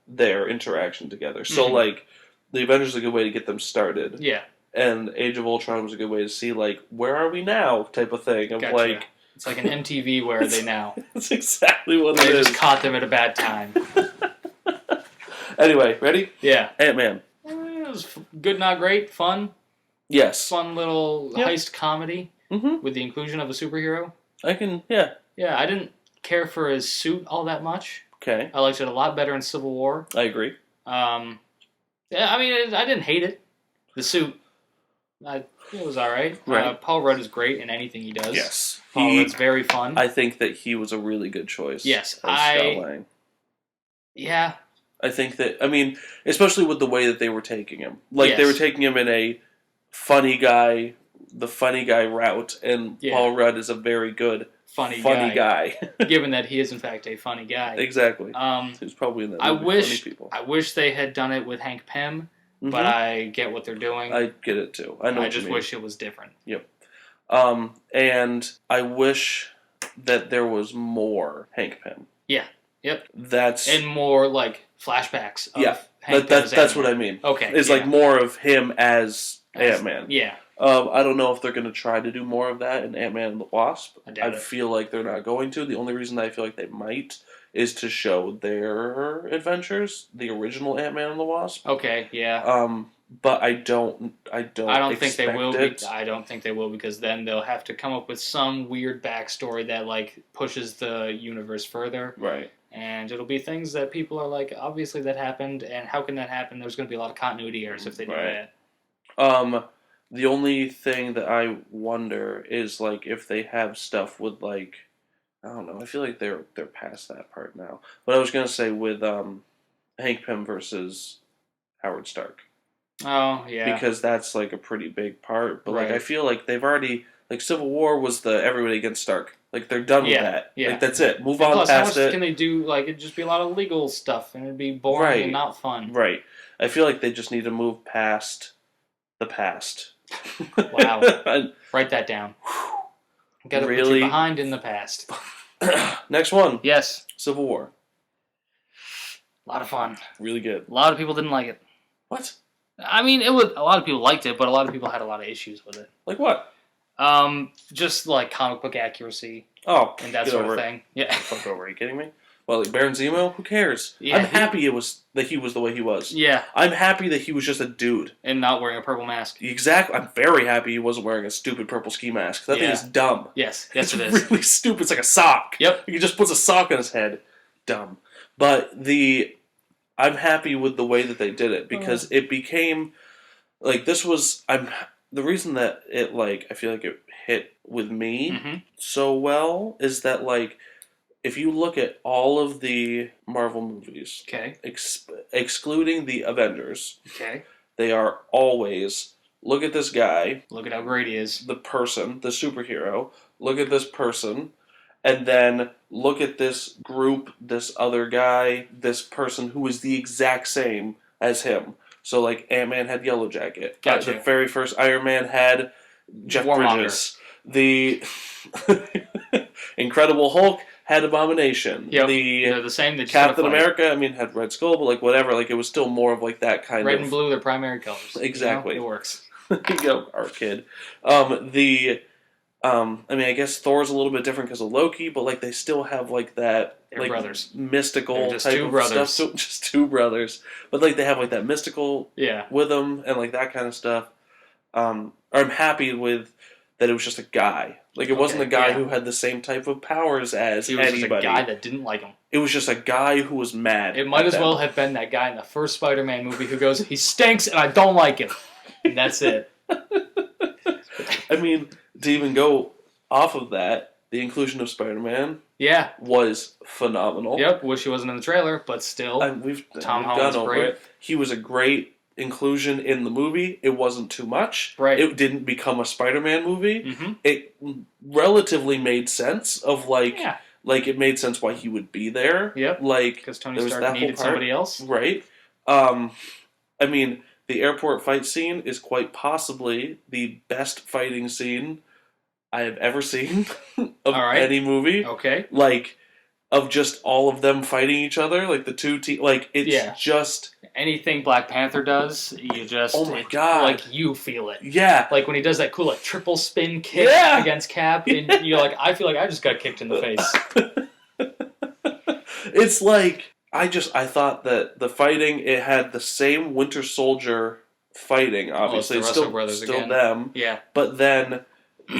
S1: their interaction together. So, like, the Avengers is a good way to get them started.
S2: Yeah.
S1: And Age of Ultron was a good way to see, like, where are we now type of thing. Of like...
S2: It's like an MTV, where are they now?
S1: That's exactly what it is.
S2: They just caught them at a bad time.
S1: Anyway, ready?
S2: Yeah.
S1: Ant-Man.
S2: It was good, not great. Fun.
S1: Yes.
S2: Fun little heist comedy with the inclusion of a superhero.
S1: Yeah,
S2: I didn't care for his suit all that much.
S1: Okay.
S2: I liked it a lot better in Civil War.
S1: I agree.
S2: I mean, I didn't hate it. The suit, it was all right.
S1: Right.
S2: Paul Rudd is great in anything he does.
S1: Yes.
S2: Paul Rudd's very fun.
S1: I think that he was a really good choice.
S2: Yes.
S1: Scott Lang.
S2: Yeah.
S1: I think that, I mean, especially with the way that they were taking him. Like, they were taking him in a funny guy route, and Paul Rudd is a very good funny guy.
S2: Given that he is, in fact, a funny guy.
S1: Exactly. He was probably in that movie, Funny People.
S2: I wish they had done it with Hank Pym, but I get what they're doing.
S1: I get it, too. I
S2: just wish it was different.
S1: Yep. And I wish that there was more Hank Pym.
S2: Yeah. Yep.
S1: And
S2: more, like, flashbacks of
S1: Hank that's what I mean.
S2: Okay.
S1: It's like more of him as Ant-Man.
S2: Yeah.
S1: I don't know if they're going to try to do more of that in Ant-Man and the Wasp.
S2: I
S1: feel like they're not going to. The only reason that I feel like they might is to show their adventures, the original Ant-Man and the Wasp.
S2: Okay, yeah.
S1: But I don't
S2: think they will. I don't think they will, because then they'll have to come up with some weird backstory that, like, pushes the universe further.
S1: Right.
S2: And it'll be things that people are like, obviously that happened, and how can that happen? There's going to be a lot of continuity errors if they do that.
S1: The only thing that I wonder is, like, if they have stuff with, like, I don't know. I feel like they're past that part now. But I was going to say with Hank Pym versus Howard Stark.
S2: Oh, yeah.
S1: Because that's, like, a pretty big part. But, like, I feel like they've already... Like, Civil War was the everybody against Stark. Like, they're done with that.
S2: Yeah.
S1: Like, that's it. Move on past it. Plus, how much
S2: can they do? Like, it'd just be a lot of legal stuff, and it'd be boring and not fun.
S1: Right. I feel like they just need to move past the past.
S2: Wow. Write that down. Got to put you behind in the past.
S1: Next one.
S2: Yes.
S1: Civil War.
S2: A lot of fun.
S1: Really good.
S2: A lot of people didn't like it.
S1: What?
S2: I mean, a lot of people liked it, but a lot of people had a lot of issues with it.
S1: Like what?
S2: Just like comic book accuracy.
S1: Oh,
S2: and that sort of thing. Yeah.
S1: Fuck over. Are you kidding me? Well, like Baron Zemo, who cares? Yeah, I'm happy that he was the way he was.
S2: Yeah.
S1: I'm happy that he was just a dude.
S2: And not wearing a purple mask.
S1: Exactly. I'm very happy he wasn't weering a stupid purple ski mask. That thing is dumb.
S2: Yes,
S1: it's
S2: it is.
S1: Really stupid. It's like a sock.
S2: Yep.
S1: He just puts a sock on his head. Dumb. But I'm happy with the way that they did it, because it became, like, this was, the reason that it, like, I feel like it hit with me so well is that, like, if you look at all of the Marvel movies, excluding the Avengers, they are always, look at this guy.
S2: Look at how great he is.
S1: The person, the superhero. Look at this person. And then look at this group, this other guy, this person who is the exact same as him. So, like, Ant-Man had Yellow Jacket.
S2: Gotcha.
S1: The very first Iron Man had Jeff Bridges. The Incredible Hulk had Abomination.
S2: Yep. They're the same.
S1: Captain America, had Red Skull, but, like, whatever. Like, it was still more of, like, that kind of...
S2: Red and blue, their primary colors.
S1: Exactly.
S2: You know, it works.
S1: There you go, our kid. I mean, I guess Thor's a little bit different because of Loki, but like they still have like that
S2: They're brothers.
S1: mystical
S2: just
S1: type
S2: two
S1: of
S2: brothers.
S1: stuff. Just two brothers, but like they have like that mystical
S2: Yeah.
S1: with them and like that kind of stuff. I'm happy with that it was just a guy. Like it wasn't a guy who had the same type of powers as
S2: he was
S1: anybody.
S2: Just a guy that didn't like him.
S1: It was just a guy who was mad.
S2: It might as well have been that guy in the first Spider-Man movie who goes, "He stinks and I don't like him," and that's it.
S1: I mean, to even go off of that, the inclusion of Spider-Man, was phenomenal.
S2: Yep, wish he wasn't in the trailer, but still, Tom Holland's great.
S1: He was a great inclusion in the movie. It wasn't too much.
S2: Right.
S1: It didn't become a Spider-Man movie.
S2: Mm-hmm.
S1: It relatively made sense of like it made sense why he would be there.
S2: Yep.
S1: Like
S2: because Tony Stark needed somebody else.
S1: Right. I mean, the airport fight scene is quite possibly the best fighting scene I have ever seen of any movie.
S2: Okay.
S1: Like, of just all of them fighting each other, like the two teams, like it's just
S2: anything Black Panther does, you just
S1: God,
S2: like you feel it.
S1: Yeah,
S2: like when he does that cool like triple spin kick against Cap, and you're like, I feel like I just got kicked in the face.
S1: It's like I thought that the fighting, it had the same Winter Soldier fighting. Obviously,
S2: it's
S1: still
S2: again.
S1: them.
S2: Yeah,
S1: but then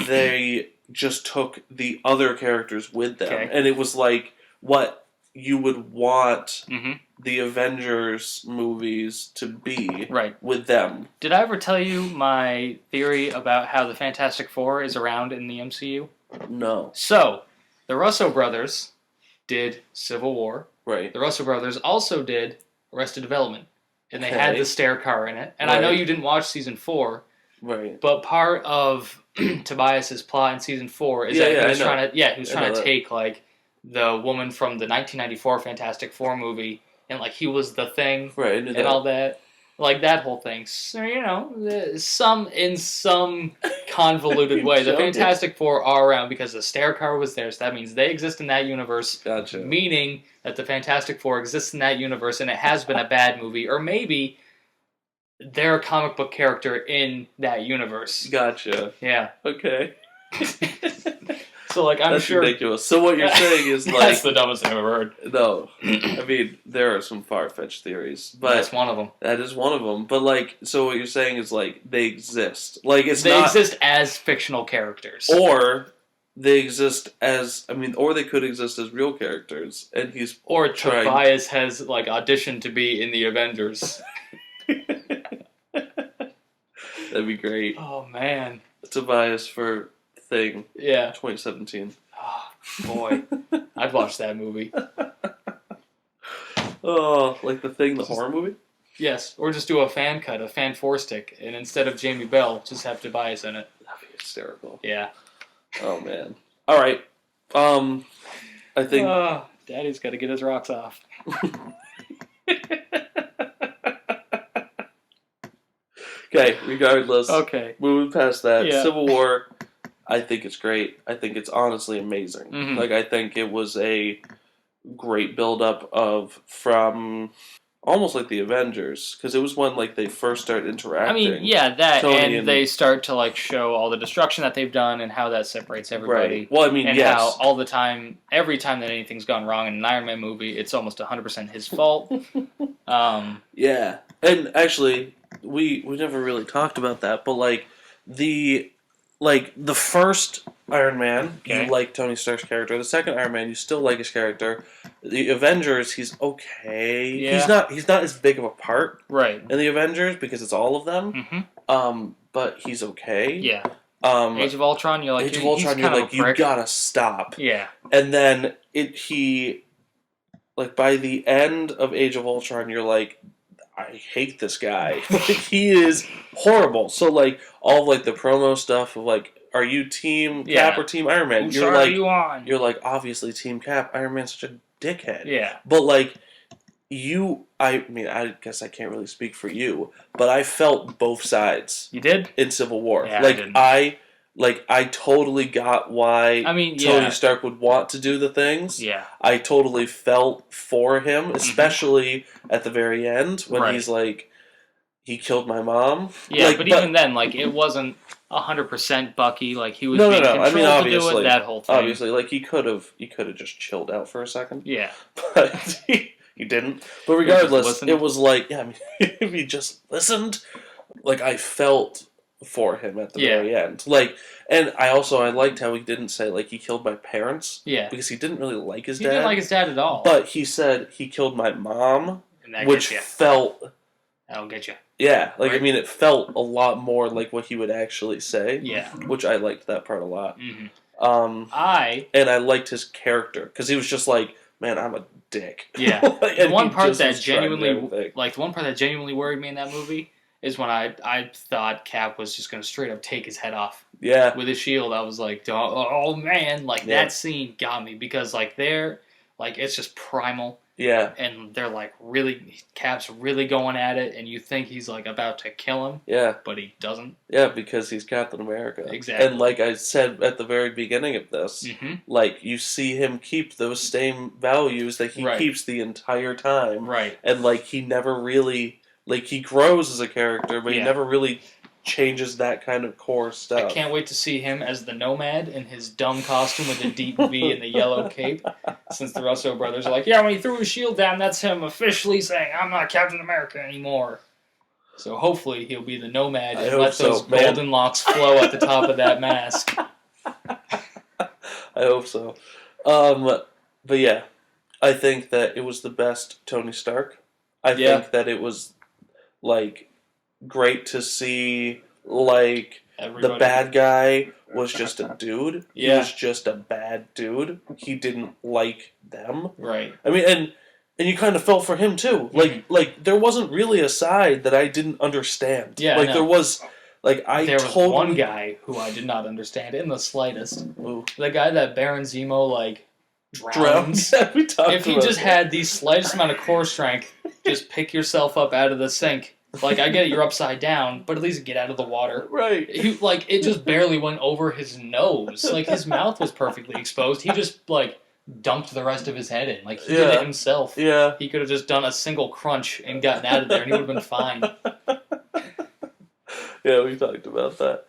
S1: they just took the other characters with them, and it was like what you would want the Avengers movies to be with them.
S2: Did I ever tell you my theory about how the Fantastic Four is around in the MCU?
S1: No.
S2: So, the Russo brothers did Civil War.
S1: Right.
S2: The Russo brothers also did Arrested Development. And they had the stair car in it. And I know you didn't watch season 4.
S1: Right.
S2: But part of Tobias's plot in season 4 is that he was trying to take like the woman from the 1994 Fantastic Four movie, and like he was the Thing, and all that, like that whole thing. So in some convoluted way, the Fantastic Four are around because the stair car was there. So that means they exist in that universe.
S1: Gotcha.
S2: Meaning that the Fantastic Four exists in that universe, and it has been a bad movie, or maybe they're a comic book character in that universe.
S1: Gotcha.
S2: Yeah.
S1: Okay.
S2: So, like, I'm
S1: That's
S2: sure...
S1: ridiculous. So what you're saying is, like...
S2: That's the dumbest thing I've ever heard.
S1: No. I mean, there are some far-fetched theories, but...
S2: That's one of them.
S1: That is one of them. But, like, so what you're saying is, like, they exist. Like,
S2: they exist as fictional characters.
S1: Or they exist as... I mean, or they could exist as real characters, and he's
S2: Or Tobias has, like, auditioned to be in the Avengers.
S1: That'd be great.
S2: Oh, man.
S1: Tobias for... Thing.
S2: Yeah.
S1: 2017.
S2: Oh, boy. I'd watch that movie.
S1: Oh, like the Thing, the horror movie?
S2: Yes. Or just do a fan cut, a fan 4-stick, and instead of Jamie Bell, just have Tobias in it.
S1: That'd be hysterical.
S2: Yeah.
S1: Oh, man. Alright. I think...
S2: Daddy's got to get his rocks off.
S1: Okay, regardless.
S2: Okay.
S1: Moving past that,
S2: Yeah.
S1: Civil War, I think it's great. I think it's honestly amazing.
S2: Mm-hmm.
S1: Like, I think it was a great build-up from almost like the Avengers, because it was when, like, they first started interacting.
S2: I mean, yeah, that,
S1: Tony
S2: and they start to, like, show all the destruction that they've done and how that separates everybody.
S1: Right. Well, I mean,
S2: and
S1: yes.
S2: how all the time, every time that anything's gone wrong in an Iron Man movie, it's almost 100% his fault.
S1: Yeah. And actually, we never really talked about that, but, like, the first Iron Man, you like Tony Stark's character. The second Iron Man, you still like his character. The Avengers, he's okay.
S2: Yeah.
S1: He's not as big of a part
S2: right
S1: in the Avengers because it's all of them.
S2: Mm-hmm.
S1: But he's okay.
S2: Yeah. Age of Ultron, you're like,
S1: you're like, you gotta stop.
S2: Yeah.
S1: And then by the end of Age of Ultron, you're like, I hate this guy. Like, he is horrible. So, like, all of, like, the promo stuff of, like, are you Team Cap or Team Iron Man? You're like, obviously Team Cap. Iron Man's such a dickhead.
S2: Yeah.
S1: But, like, I mean, I guess I can't really speak for you, but I felt both sides.
S2: You did?
S1: In Civil War.
S2: Yeah,
S1: I totally got why Tony Stark would want to do the things.
S2: Yeah.
S1: I totally felt for him, especially at the very end when he's like, he killed my mom.
S2: Yeah, but even then, like, it wasn't 100% Bucky. Like, he was being
S1: no.
S2: controlled
S1: I mean, obviously,
S2: to do it. That whole thing.
S1: Obviously, like he could have just chilled out for a second.
S2: Yeah,
S1: but he didn't. But regardless, it was like, yeah, I mean, if he just listened, like I felt for him at the very end. Like, and I liked how he didn't say like he killed my parents.
S2: Yeah,
S1: because he didn't really like his dad.
S2: He didn't like his dad at all.
S1: But he said he killed my mom, which felt.
S2: I'll get you.
S1: Yeah, like right? I mean, it felt a lot more like what he would actually say.
S2: Yeah,
S1: which I liked that part a lot.
S2: Mm-hmm.
S1: And I liked his character because he was just like, man, I'm a dick.
S2: Yeah, the one part that genuinely worried me in that movie is when I thought Cap was just going to straight up take his head off.
S1: Yeah,
S2: with his shield, I was like, oh man, like that scene got me because like it's just primal.
S1: Yeah.
S2: And they're like Cap's really going at it, and you think he's like about to kill him.
S1: Yeah.
S2: But he doesn't.
S1: Yeah, because he's Captain America.
S2: Exactly.
S1: And like I said at the very beginning of this, like you see him keep those same values that he keeps the entire time.
S2: Right.
S1: And like he never really, like he grows as a character, but he never really changes that kind of core stuff.
S2: I can't wait to see him as the Nomad in his dumb costume with the deep V and the yellow cape. Since the Russo brothers are like, yeah, when he threw his shield down, that's him officially saying, I'm not Captain America anymore. So hopefully he'll be the Nomad and let those golden locks flow at the top of that mask.
S1: I hope so. But yeah, I think that it was the best Tony Stark. I think that it was like great to see, like, the bad guy was just a dude. He was just a bad dude. He didn't like them.
S2: Right.
S1: I mean, and you kind of felt for him, too. Like there wasn't really a side that I didn't understand.
S2: Yeah,
S1: like, there was, like,
S2: there was one guy who I did not understand in the slightest.
S1: Ooh.
S2: The guy that Baron Zemo, like, drowns.
S1: Yeah, we talked
S2: if he just had the slightest amount of core strength, just pick yourself up out of the sink. Like, I get it, you're upside down, but at least get out of the water.
S1: Right.
S2: It just barely went over his nose. Like, his mouth was perfectly exposed. He just, like, dumped the rest of his head in. Like, he did it himself.
S1: Yeah.
S2: He could have just done a single crunch and gotten out of there, and he would have been fine.
S1: Yeah, we talked about that.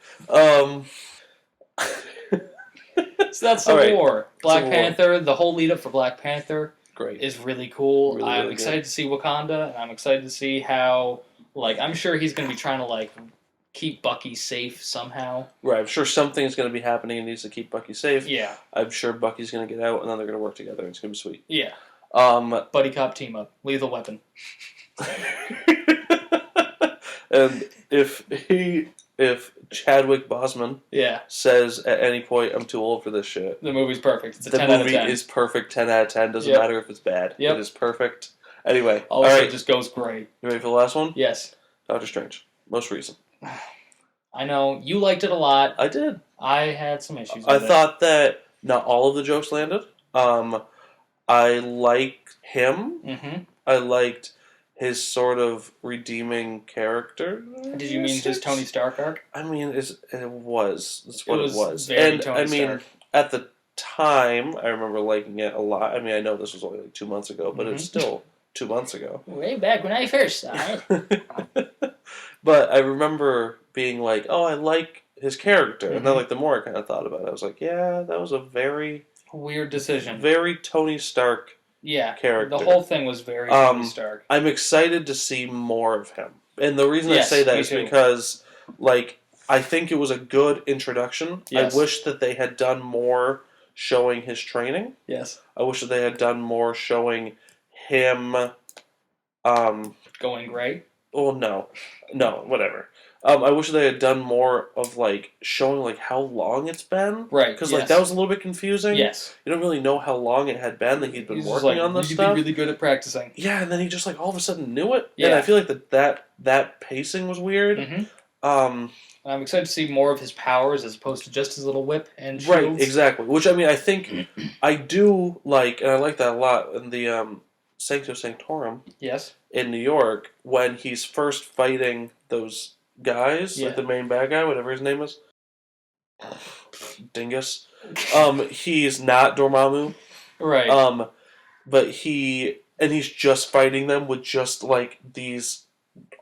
S2: So that's Civil War. Black Panther, the whole lead-up for Black Panther is really cool.
S1: Really,
S2: I'm excited to see Wakanda, and I'm excited to see how... Like, I'm sure he's going to be trying to, like, keep Bucky safe somehow.
S1: Right, I'm sure something's going to be happening and needs to keep Bucky safe.
S2: Yeah.
S1: I'm sure Bucky's going to get out and then they're going to work together and it's going to be sweet.
S2: Yeah. Buddy cop team up. Lethal Weapon.
S1: And if Chadwick Boseman says at any point, I'm too old for this shit.
S2: The movie's perfect. It's a 10 out of 10.
S1: The movie is perfect, 10 out of 10. Doesn't matter if it's bad.
S2: Yep.
S1: It is perfect. Anyway,
S2: all right. It just goes great.
S1: You ready for the last one?
S2: Yes.
S1: Doctor Strange. Most recent.
S2: I know. You liked it a lot.
S1: I did.
S2: I had some issues with
S1: it. I thought that not all of the jokes landed. I liked him.
S2: Mm-hmm.
S1: I liked his sort of redeeming character.
S2: Did you mean his Tony Stark arc?
S1: I mean, That's what it was.
S2: Very
S1: and
S2: Tony Stark.
S1: At the time, I remember liking it a lot. I mean, I know this was only like 2 months ago, but it's still 2 months ago.
S2: Way back when I first saw it.
S1: But I remember being like, oh, I like his character. And then, like, the more I kind of thought about it, I was like, yeah, that was a very...
S2: weird decision.
S1: Very Tony Stark character.
S2: The whole thing was very Tony Stark.
S1: I'm excited to see more of him. And the reason I say that is because, like, I think it was a good introduction.
S2: Yes.
S1: I wish that they had done more showing his training.
S2: Yes.
S1: I wish that they had done more showing him...
S2: going gray?
S1: Well, no, whatever. I wish they had done more of, like, showing, like, how long it's been.
S2: Right,
S1: because, like, that was a little bit confusing.
S2: Yes.
S1: You don't really know how long it had been that he'd been working on this stuff.
S2: He'd be really good at practicing.
S1: Yeah, and then he just, like, all of a sudden knew it.
S2: Yeah.
S1: And I feel like that pacing was weird.
S2: Mm-hmm. I'm excited to see more of his powers as opposed to just his little whip and shields.
S1: Right, exactly. Which, I mean, I think I do like, and I like that a lot, in the Sancto Sanctorum in New York, when he's first fighting those guys, like the main bad guy, whatever his name is. Dingus. He's not Dormammu.
S2: Right.
S1: But he's just fighting them with just, like, these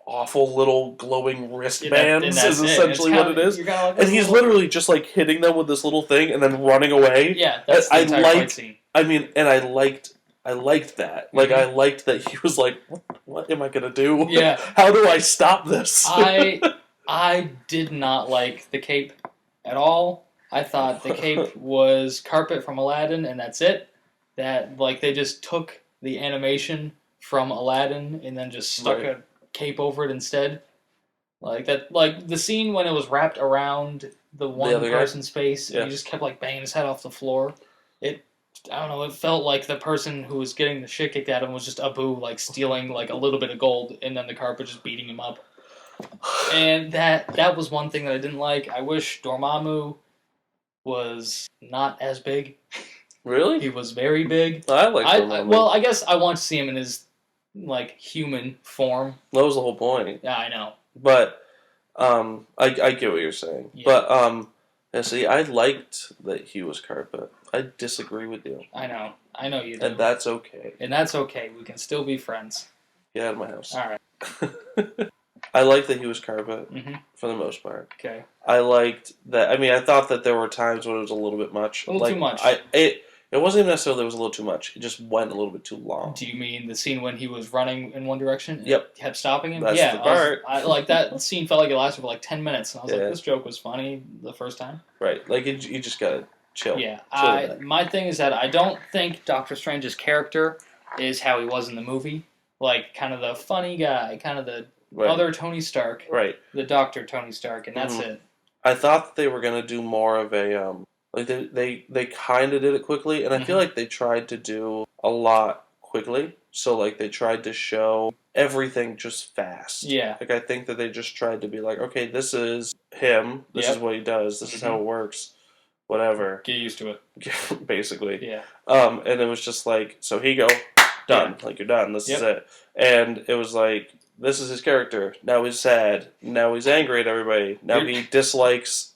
S1: awful little glowing wristbands is
S2: it.
S1: essentially what it is. And he's literally just like hitting them with this little thing and then running away.
S2: Yeah, that's the entire fight scene.
S1: I mean, and I liked that. Like, I liked that he was like, what am I going to do?
S2: Yeah.
S1: How do I stop this?
S2: I did not like the cape at all. I thought the cape was carpet from Aladdin, and that's it. That, like, they just took the animation from Aladdin and then just stuck a cape over it instead. Like, that, like, the scene when it was wrapped around the one person's face, and he just kept, like, banging his head off the floor. I don't know, it felt like the person who was getting the shit kicked at him was just Abu, like, stealing, like, a little bit of gold, and then the carpet just beating him up. And that was one thing that I didn't like. I wish Dormammu was not as big.
S1: Really?
S2: He was very big.
S1: I like Dormammu.
S2: Well, I guess I want to see him in his, like, human form.
S1: That was the whole point.
S2: Yeah, I know.
S1: But, I get what you're saying. Yeah. But, yeah, see, I liked that he was carpet. I disagree with you.
S2: I know you do.
S1: And that's okay.
S2: And that's okay. We can still be friends.
S1: Get out of my house.
S2: All right.
S1: I liked that he was carpet, for the most part.
S2: Okay.
S1: I liked that. I mean, I thought that there were times when it was a little bit much.
S2: A little too much.
S1: It wasn't even necessarily that it was a little too much. It just went a little bit too long.
S2: Do you mean the scene when he was running in one direction? And
S1: yep.
S2: Kept stopping him?
S1: That's the part.
S2: I like that scene felt like it lasted for like 10 minutes. And I was like, this joke was funny the first time.
S1: Right. Like, you just gotta chill.
S2: Yeah. My thing is that I don't think Doctor Strange's character is how he was in the movie. Like, kind of the funny guy, kind of the other Tony Stark.
S1: Right.
S2: The Doctor Tony Stark, and that's it.
S1: I thought they were gonna do more of a, like, they kind of did it quickly, and I feel like they tried to do a lot quickly. So, like, they tried to show everything just fast.
S2: Yeah.
S1: Like, I think that they just tried to be like, okay, this is him. This is what he does. This is how it works. Whatever.
S2: Get used to it.
S1: Basically.
S2: Yeah.
S1: And it was just like, so he go, done. Yeah. Like, you're done. This is it. And it was like, this is his character. Now he's sad. Now he's angry at everybody. Now he dislikes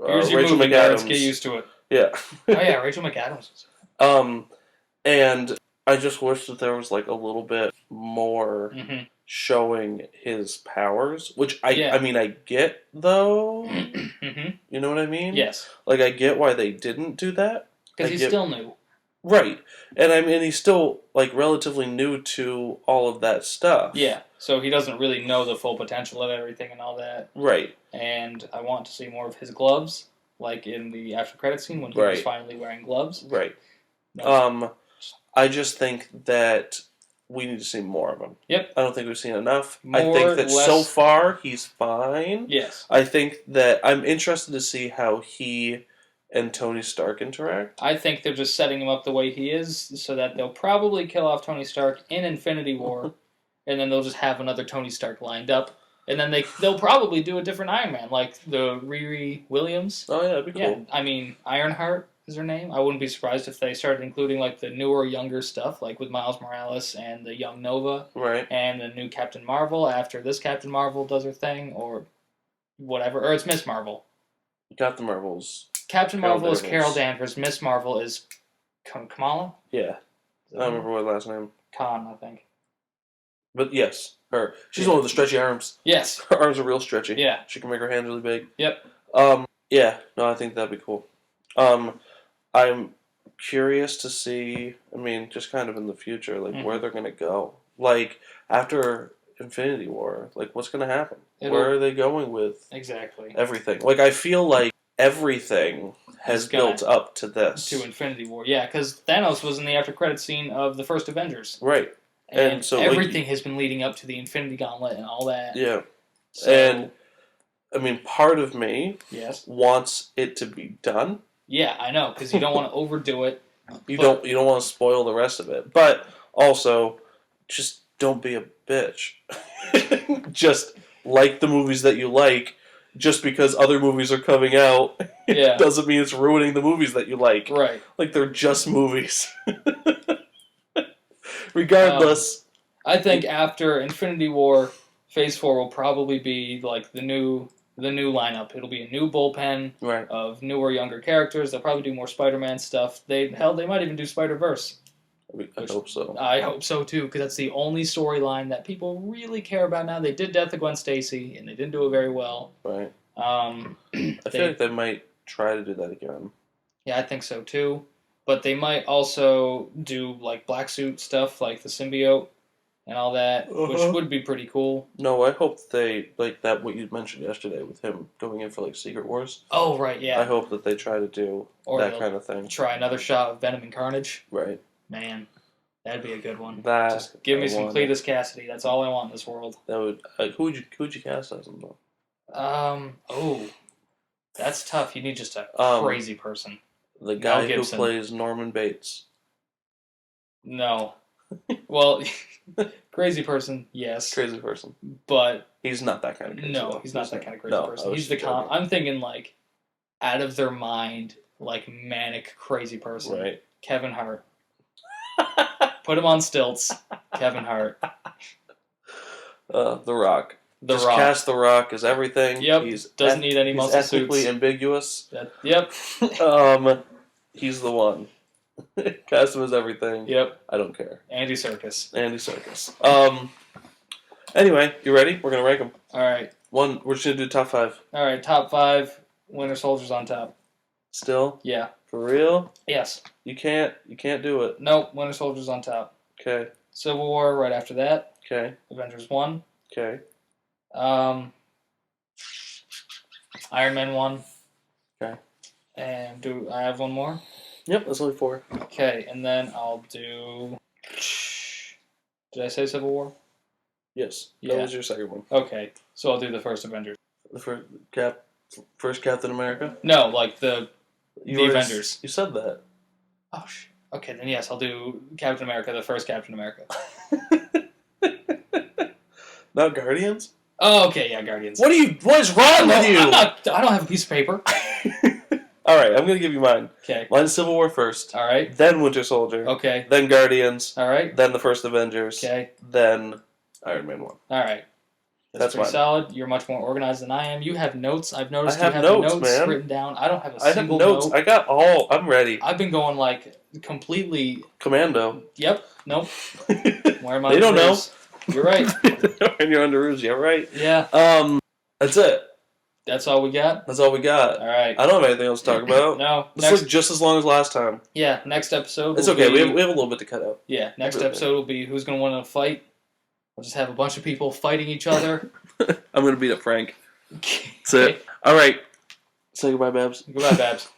S2: Here's your
S1: Rachel
S2: movie,
S1: McAdams.
S2: Get used to it.
S1: Yeah.
S2: Oh yeah, Rachel McAdams.
S1: And I just wish that there was like a little bit more showing his powers, which I mean I get though. You know what I mean?
S2: Yes.
S1: Like I get why they didn't do that
S2: because he's still new.
S1: Right, and I mean he's still like relatively new to all of that stuff.
S2: Yeah. So he doesn't really know the full potential of everything and all that.
S1: Right.
S2: And I want to see more of his gloves, like in the after credit scene when he was finally wearing gloves.
S1: Right. No. I just think that we need to see more of him.
S2: Yep.
S1: I don't think we've seen enough. I think that so far he's fine.
S2: Yes.
S1: I think that I'm interested to see how he and Tony Stark interact.
S2: I think they're just setting him up the way he is so that they'll probably kill off Tony Stark in Infinity War. And then they'll just have another Tony Stark lined up. And then they'll probably do a different Iron Man, like the Riri Williams.
S1: Oh, yeah, that'd be cool.
S2: Yeah, I mean, Ironheart is her name. I wouldn't be surprised if they started including, like, the newer, younger stuff, like with Miles Morales and the young Nova.
S1: Right.
S2: And the new Captain Marvel after this Captain Marvel does her thing, or whatever. Or it's Miss Marvel.
S1: Captain Marvel's...
S2: Captain Marvel is Carol Danvers. Miss Marvel is Kamala?
S1: Yeah. I don't remember what last name.
S2: Khan, I think.
S1: But yes, her. She's one with the stretchy arms.
S2: Yes.
S1: Her arms are real stretchy.
S2: Yeah.
S1: She can make her hands really big.
S2: Yep.
S1: Yeah, no, I think that'd be cool. I'm curious to see, I mean, just kind of in the future, like, where they're going to go. Like, after Infinity War, like, what's going to happen? Where are they going with everything? Like, I feel like everything has built up to this.
S2: To Infinity War, yeah, because Thanos was in the after credit scene of the first Avengers.
S1: Right.
S2: And so everything has been leading up to the Infinity Gauntlet and all that.
S1: Yeah. So, and, I mean, part of me wants it to be done.
S2: Yeah, I know, because you don't want to overdo it.
S1: You don't want to spoil the rest of it. But also, just don't be a bitch. Just like the movies that you like, just because other movies are coming out, it doesn't mean it's ruining the movies that you like.
S2: Right.
S1: Like, they're just movies. Regardless.
S2: I think after Infinity War, Phase 4 will probably be like the new lineup. It'll be a new bullpen of newer, younger characters. They'll probably do more Spider-Man stuff. They might even do Spider-Verse.
S1: I hope so.
S2: I hope so too, because that's the only storyline that people really care about now. They did Death of Gwen Stacy, and they didn't do it very well.
S1: Right.
S2: I
S1: feel like they might try to do that again.
S2: Yeah, I think so too. But they might also do like black suit stuff, like the symbiote and all that, which would be pretty cool.
S1: No, I hope they like that. What you mentioned yesterday with him going in for like Secret Wars.
S2: Oh right, yeah.
S1: I hope that they try to do that kind of thing.
S2: Try another shot of Venom and Carnage.
S1: Right.
S2: Man, that'd be a good one.
S1: Just
S2: give me some Cletus Cassidy. That's all I want in this world.
S1: That would. Who would you cast as him though?
S2: Oh, that's tough. You need just a crazy person.
S1: The guy who plays Norman Bates.
S2: No. Well, crazy person, yes.
S1: Crazy person.
S2: But
S1: he's not that kind of crazy.
S2: No, he's not that kind of crazy person. He's the I'm thinking like out of their mind, like manic crazy person.
S1: Right.
S2: Kevin Hart. Put him on stilts. Kevin Hart.
S1: The Rock.
S2: Just
S1: cast The Rock as everything.
S2: Yep. Doesn't need any muscle suits. He's
S1: ethically ambiguous.
S2: Yep.
S1: He's the one. Cast him as everything.
S2: Yep.
S1: I don't care.
S2: Andy Serkis.
S1: Anyway, you ready? We're gonna rank them.
S2: All right.
S1: We're just gonna do top 5.
S2: All right. Top 5. Winter Soldier's on top.
S1: Still?
S2: Yeah.
S1: For real?
S2: Yes.
S1: You can't do it.
S2: Nope. Winter Soldier's on top.
S1: Okay.
S2: Civil War right after that.
S1: Okay.
S2: Avengers 1.
S1: Okay.
S2: Iron Man 1.
S1: Okay.
S2: And do I have one more?
S1: Yep, that's only 4.
S2: Okay, and then I'll do... Did I say Civil War?
S1: Yes. That was your second one.
S2: Okay, so I'll do the first Avengers.
S1: The first Captain America?
S2: No, like the Avengers.
S1: You said that.
S2: Oh, okay, then yes, I'll do Captain America, the first Captain America.
S1: Not Guardians?
S2: Oh, okay, yeah, Guardians.
S1: What is wrong with you?
S2: I don't have a piece of paper.
S1: Alright, I'm going to give you mine.
S2: Okay.
S1: Mine's Civil War first.
S2: Alright.
S1: Then Winter Soldier.
S2: Okay.
S1: Then Guardians.
S2: Alright.
S1: Then the first Avengers.
S2: Okay.
S1: Then Iron Man 1.
S2: Alright. That's pretty solid. You're much more organized than I am. You have notes. I've noticed you have notes written down. I don't have a single note.
S1: I got all. I'm ready.
S2: I've been going like completely...
S1: Commando.
S2: Yep. Nope. Where
S1: they don't know.
S2: You're right.
S1: And you're under Uzi, right?
S2: Yeah.
S1: That's it.
S2: That's all we got?
S1: That's all we got.
S2: All right.
S1: I don't have anything else to talk about.
S2: No.
S1: This was just as long as last time.
S2: Yeah, next episode
S1: it's okay. We have a little bit to cut out.
S2: Yeah, next episode will be who's going to win a fight. We'll just have a bunch of people fighting each other.
S1: I'm going to beat up Frank. That's it. All right. Say goodbye, Babs.
S2: Goodbye, Babs.